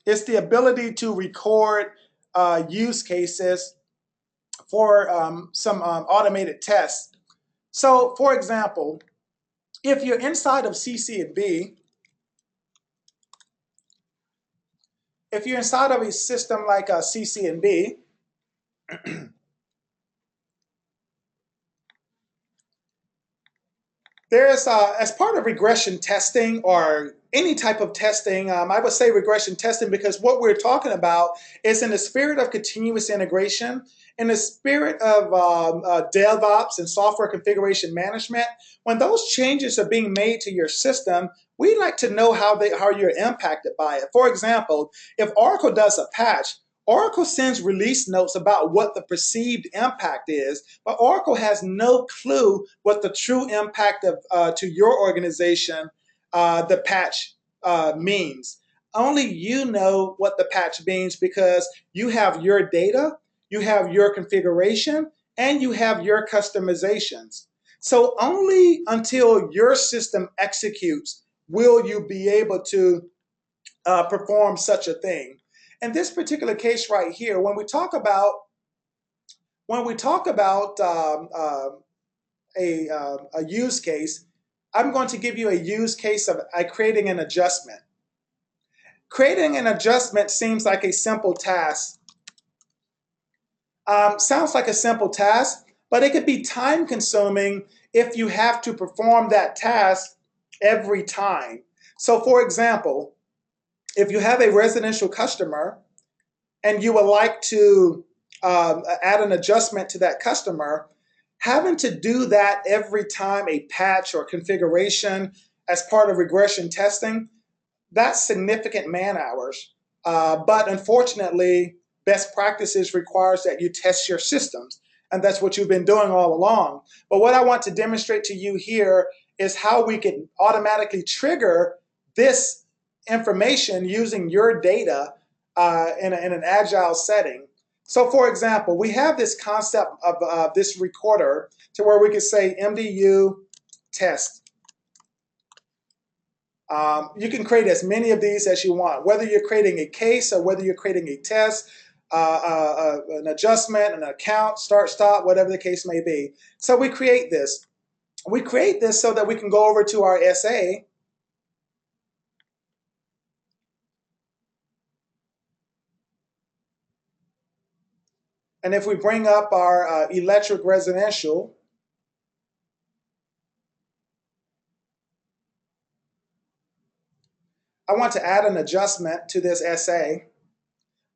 Speaker 1: ability to record use cases for some automated tests. So, for example, if you're inside of CC&B, if you're inside of a system like a CC&B, there's, as part of regression testing or any type of testing, I would say regression testing because what we're talking about is in the spirit of continuous integration, in the spirit of DevOps and software configuration management. When those changes are being made to your system, we like to know how you're impacted by it. For example, if Oracle does a patch, Oracle sends release notes about what the perceived impact is, but Oracle has no clue what the true impact of to your organization the patch means. Only you know what the patch means because you have your data, you have your configuration, and you have your customizations. So only until your system executes will you be able to perform such a thing. In this particular case right here, when we talk about a use case, I'm going to give you a use case of creating an adjustment. Creating an adjustment seems like a simple task. Sounds like a simple task, but it could be time consuming if you have to perform that task every time. So for example, if you have a residential customer and you would like to add an adjustment to that customer, having to do that every time a patch or configuration as part of regression testing, that's significant man hours. But unfortunately, best practices requires that you test your systems. And that's what you've been doing all along. But what I want to demonstrate to you here is how we can automatically trigger this information using your data in an agile setting. So for example, we have this concept of this recorder to where we could say MDU test. You can create as many of these as you want, whether you're creating a case or whether you're creating a test, an adjustment, an account, start, stop, whatever the case may be. So we create this. We create this so that we can go over to our SA. And if we bring up our electric residential, I want to add an adjustment to this SA.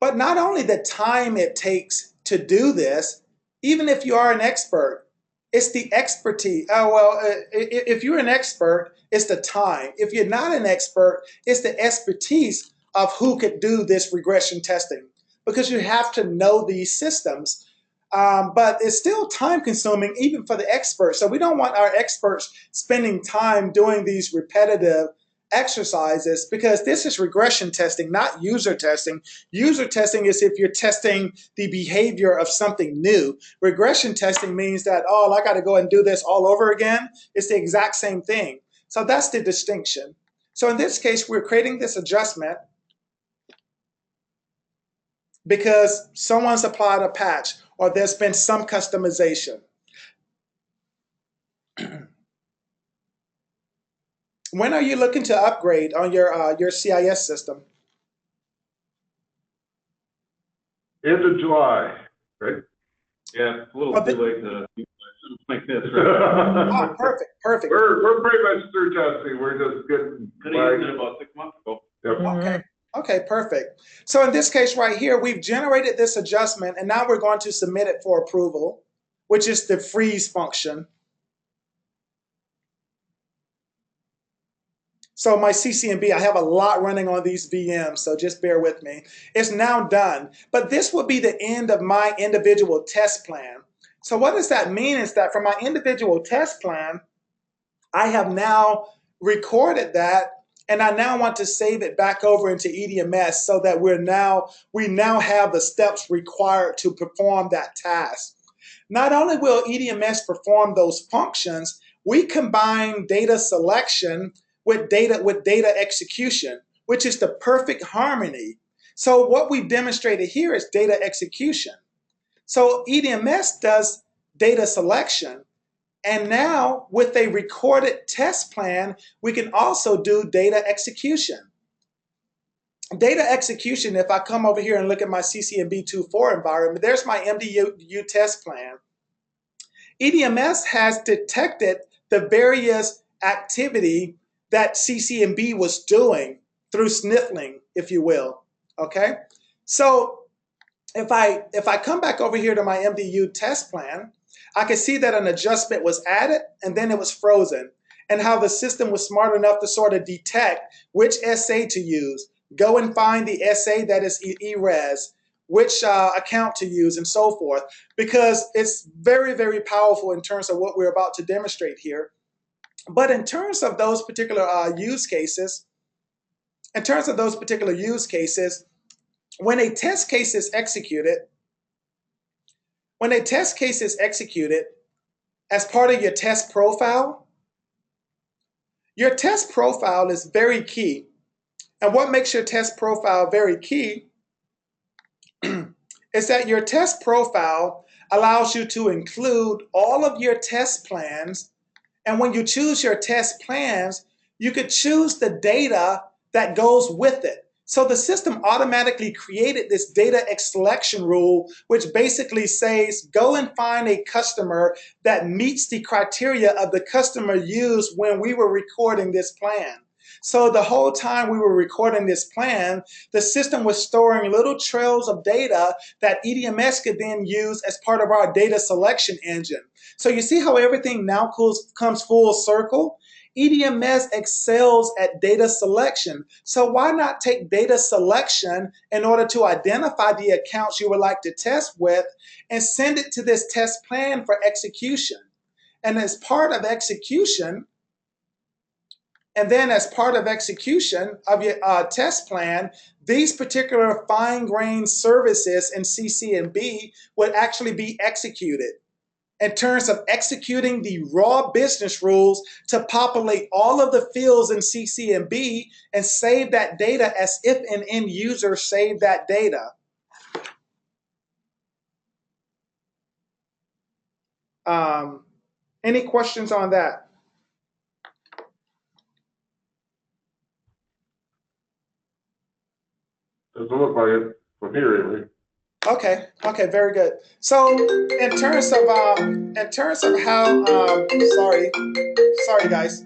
Speaker 1: But not only the time it takes to do this, even if you are an expert, it's the expertise. If you're an expert, it's the time. If you're not an expert, it's the expertise of who could do this regression testing, because you have to know these systems. But it's still time consuming even for the experts. So we don't want our experts spending time doing these repetitive exercises, because this is regression testing, not user testing. User testing is if you're testing the behavior of something new. Regression testing means that, oh, I got to go and do this all over again. It's the exact same thing. So that's the distinction. So in this case, we're creating this adjustment because someone's applied a patch or there's been some customization. When are you looking to upgrade on your CIS system?
Speaker 2: End of July, right?
Speaker 3: Yeah, it's a little too late to do something like this, right?
Speaker 1: Oh, perfect, perfect.
Speaker 2: We're pretty much through testing. We're just getting.
Speaker 3: Could have used it about 6 months ago.
Speaker 2: Yep.
Speaker 1: Okay, okay, perfect. So in this case right here, we've generated this adjustment, and now we're going to submit it for approval, which is the freeze function. So my CCNB, I have a lot running on these VMs, so just bear with me. It's now done, but this will be the end of my individual test plan. So what does that mean is that for my individual test plan, I have now recorded that, and I now want to save it back over into EDMS so that we now have the steps required to perform that task. Not only will EDMS perform those functions, we combine data selection with data execution, which is the perfect harmony. So what we demonstrated here is data execution. So EDMS does data selection, and now with a recorded test plan, we can also do data execution. Data execution, if I come over here and look at my CCNB 2.4 environment, there's my MDU test plan. EDMS has detected the various activity that CCNB was doing through sniffling, if you will, okay? So if I come back over here to my MDU test plan, I can see that an adjustment was added and then it was frozen, and how the system was smart enough to sort of detect which SA to use, go and find the SA that is ERES, which account to use, and so forth, because it's very, very powerful in terms of what we're about to demonstrate here. But in terms of those particular use cases, when a test case is executed, when a test case is executed as part of your test profile is very key. And what makes your test profile very key is that your test profile allows you to include all of your test plans. And when you choose your test plans, you could choose the data that goes with it. So the system automatically created this data selection rule, which basically says, go and find a customer that meets the criteria of the customer used when we were recording this plan. So the whole time we were recording this plan, the system was storing little trails of data that EDMS could then use as part of our data selection engine. So you see how everything now comes full circle? EDMS excels at data selection. So why not take data selection in order to identify the accounts you would like to test with and send it to this test plan for execution? And as part of execution, of your test plan, these particular fine-grained services in CC&B would actually be executed in terms of executing the raw business rules to populate all of the fields in CC&B and save that data as if an end user saved that data. Any questions on that?
Speaker 2: Doesn't look like it from here, anyway.
Speaker 1: Okay, very good. So in terms of how, sorry guys.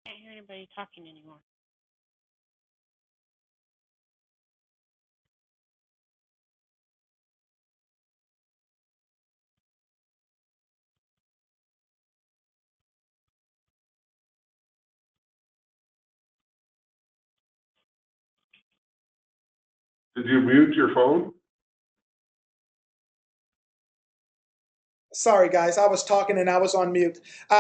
Speaker 6: Can't hear anybody talking anymore.
Speaker 2: Did you mute your phone?
Speaker 1: Sorry, guys, I was talking and I was on mute.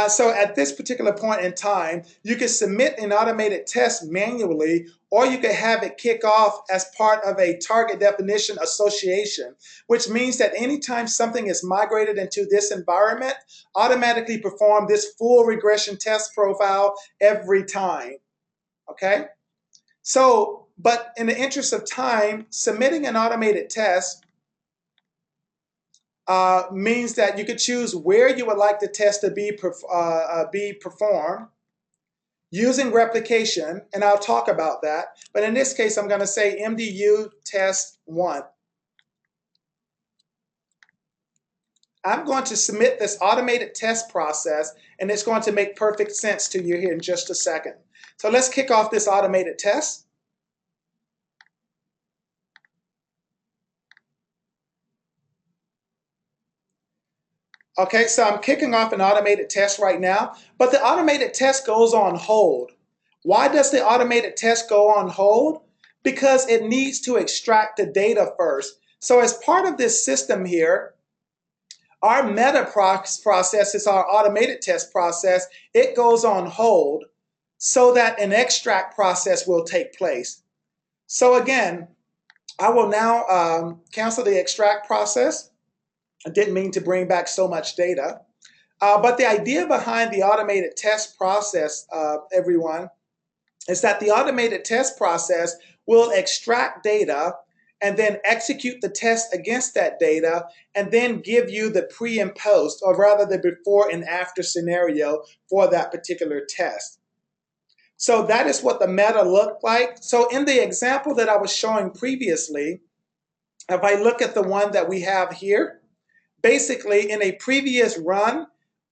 Speaker 1: So at this particular point in time, you can submit an automated test manually, or you can have it kick off as part of a target definition association, which means that anytime something is migrated into this environment, automatically perform this full regression test profile every time, okay? So, but in the interest of time, submitting an automated test means that you could choose where you would like the test to be performed using replication, and I'll talk about that. But in this case, I'm going to say MDU test 1. I'm going to submit this automated test process, and it's going to make perfect sense to you here in just a second. So let's kick off this automated test. Okay, so I'm kicking off an automated test right now, but the automated test goes on hold. Why does the automated test go on hold? Because it needs to extract the data first. So as part of this system here, our meta process is our automated test process. It goes on hold so that an extract process will take place. So again, I will now cancel the extract process. I didn't mean to bring back so much data. But the idea behind the automated test process, everyone, is that the automated test process will extract data and then execute the test against that data and then give you the pre and post, or rather the before and after scenario for that particular test. So that is what the meta looked like. So in the example that I was showing previously, if I look at the one that we have here, basically in a previous run,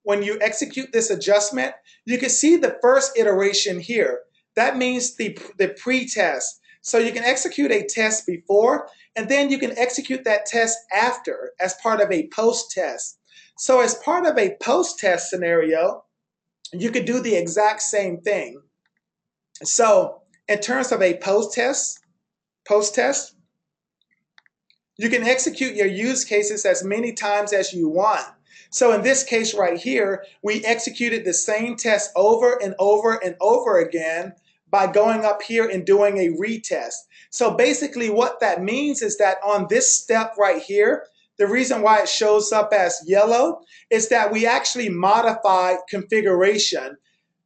Speaker 1: when you execute this adjustment, you can see the first iteration here. That means the pre-test. So you can execute a test before, and then you can execute that test after as part of a post-test. So as part of a post-test scenario, you could do the exact same thing. So in terms of a post-test, you can execute your use cases as many times as you want. So in this case right here, we executed the same test over and over and over again by going up here and doing a retest. So basically what that means is that on this step right here, the reason why it shows up as yellow is that we actually modified configuration.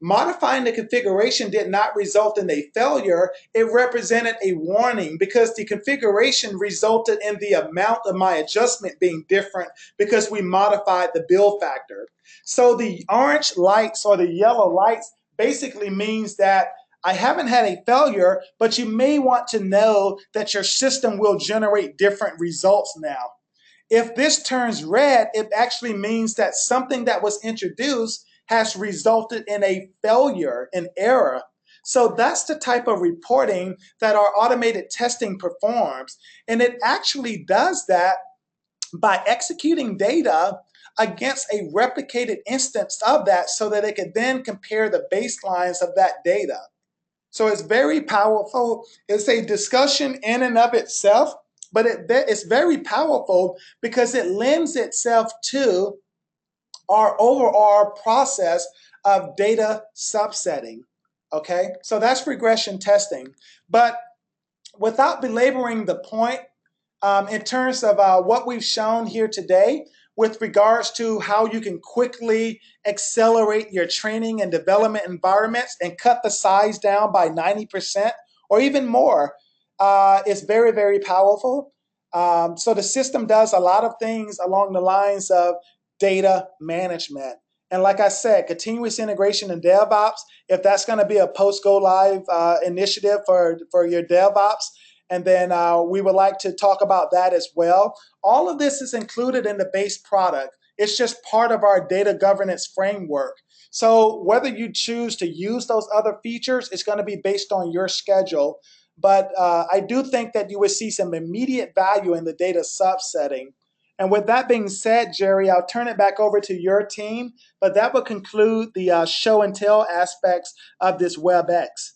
Speaker 1: Modifying the configuration did not result in a failure. It represented a warning because the configuration resulted in the amount of my adjustment being different because we modified the bill factor. So the orange lights or the yellow lights basically means that I haven't had a failure, but you may want to know that your system will generate different results now. If this turns red, it actually means that something that was introduced has resulted in a failure, an error. So that's the type of reporting that our automated testing performs. And it actually does that by executing data against a replicated instance of that so that it can then compare the baselines of that data. So it's very powerful. It's a discussion in and of itself, but it's very powerful because it lends itself to our overall process of data subsetting. Okay, so that's regression testing. But without belaboring the point, in terms of what we've shown here today with regards to how you can quickly accelerate your training and development environments and cut the size down by 90% or even more, is very, very powerful. So the system does a lot of things along the lines of data management. And like I said, continuous integration in DevOps, if that's going to be a post-go live initiative for your DevOps, and then we would like to talk about that as well. All of this is included in the base product. It's just part of our data governance framework. So whether you choose to use those other features, it's going to be based on your schedule. But I do think that you would see some immediate value in the data subsetting. And with that being said, Jerry, I'll turn it back over to your team. But that will conclude the show and tell aspects of this WebEx.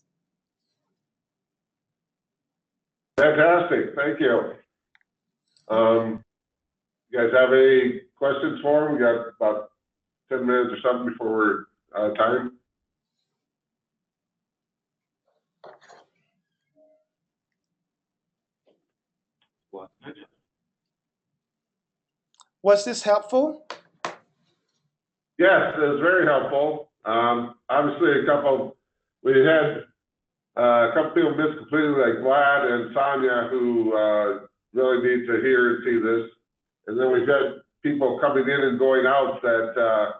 Speaker 2: Fantastic, thank you. You guys have any questions for him? We got about 10 minutes or something before we're out of time.
Speaker 1: Was this helpful?
Speaker 2: Yes, it was very helpful. Obviously, we had a couple people missed completely, like Vlad and Sonia, who really need to hear and see this. And then we've had people coming in and going out that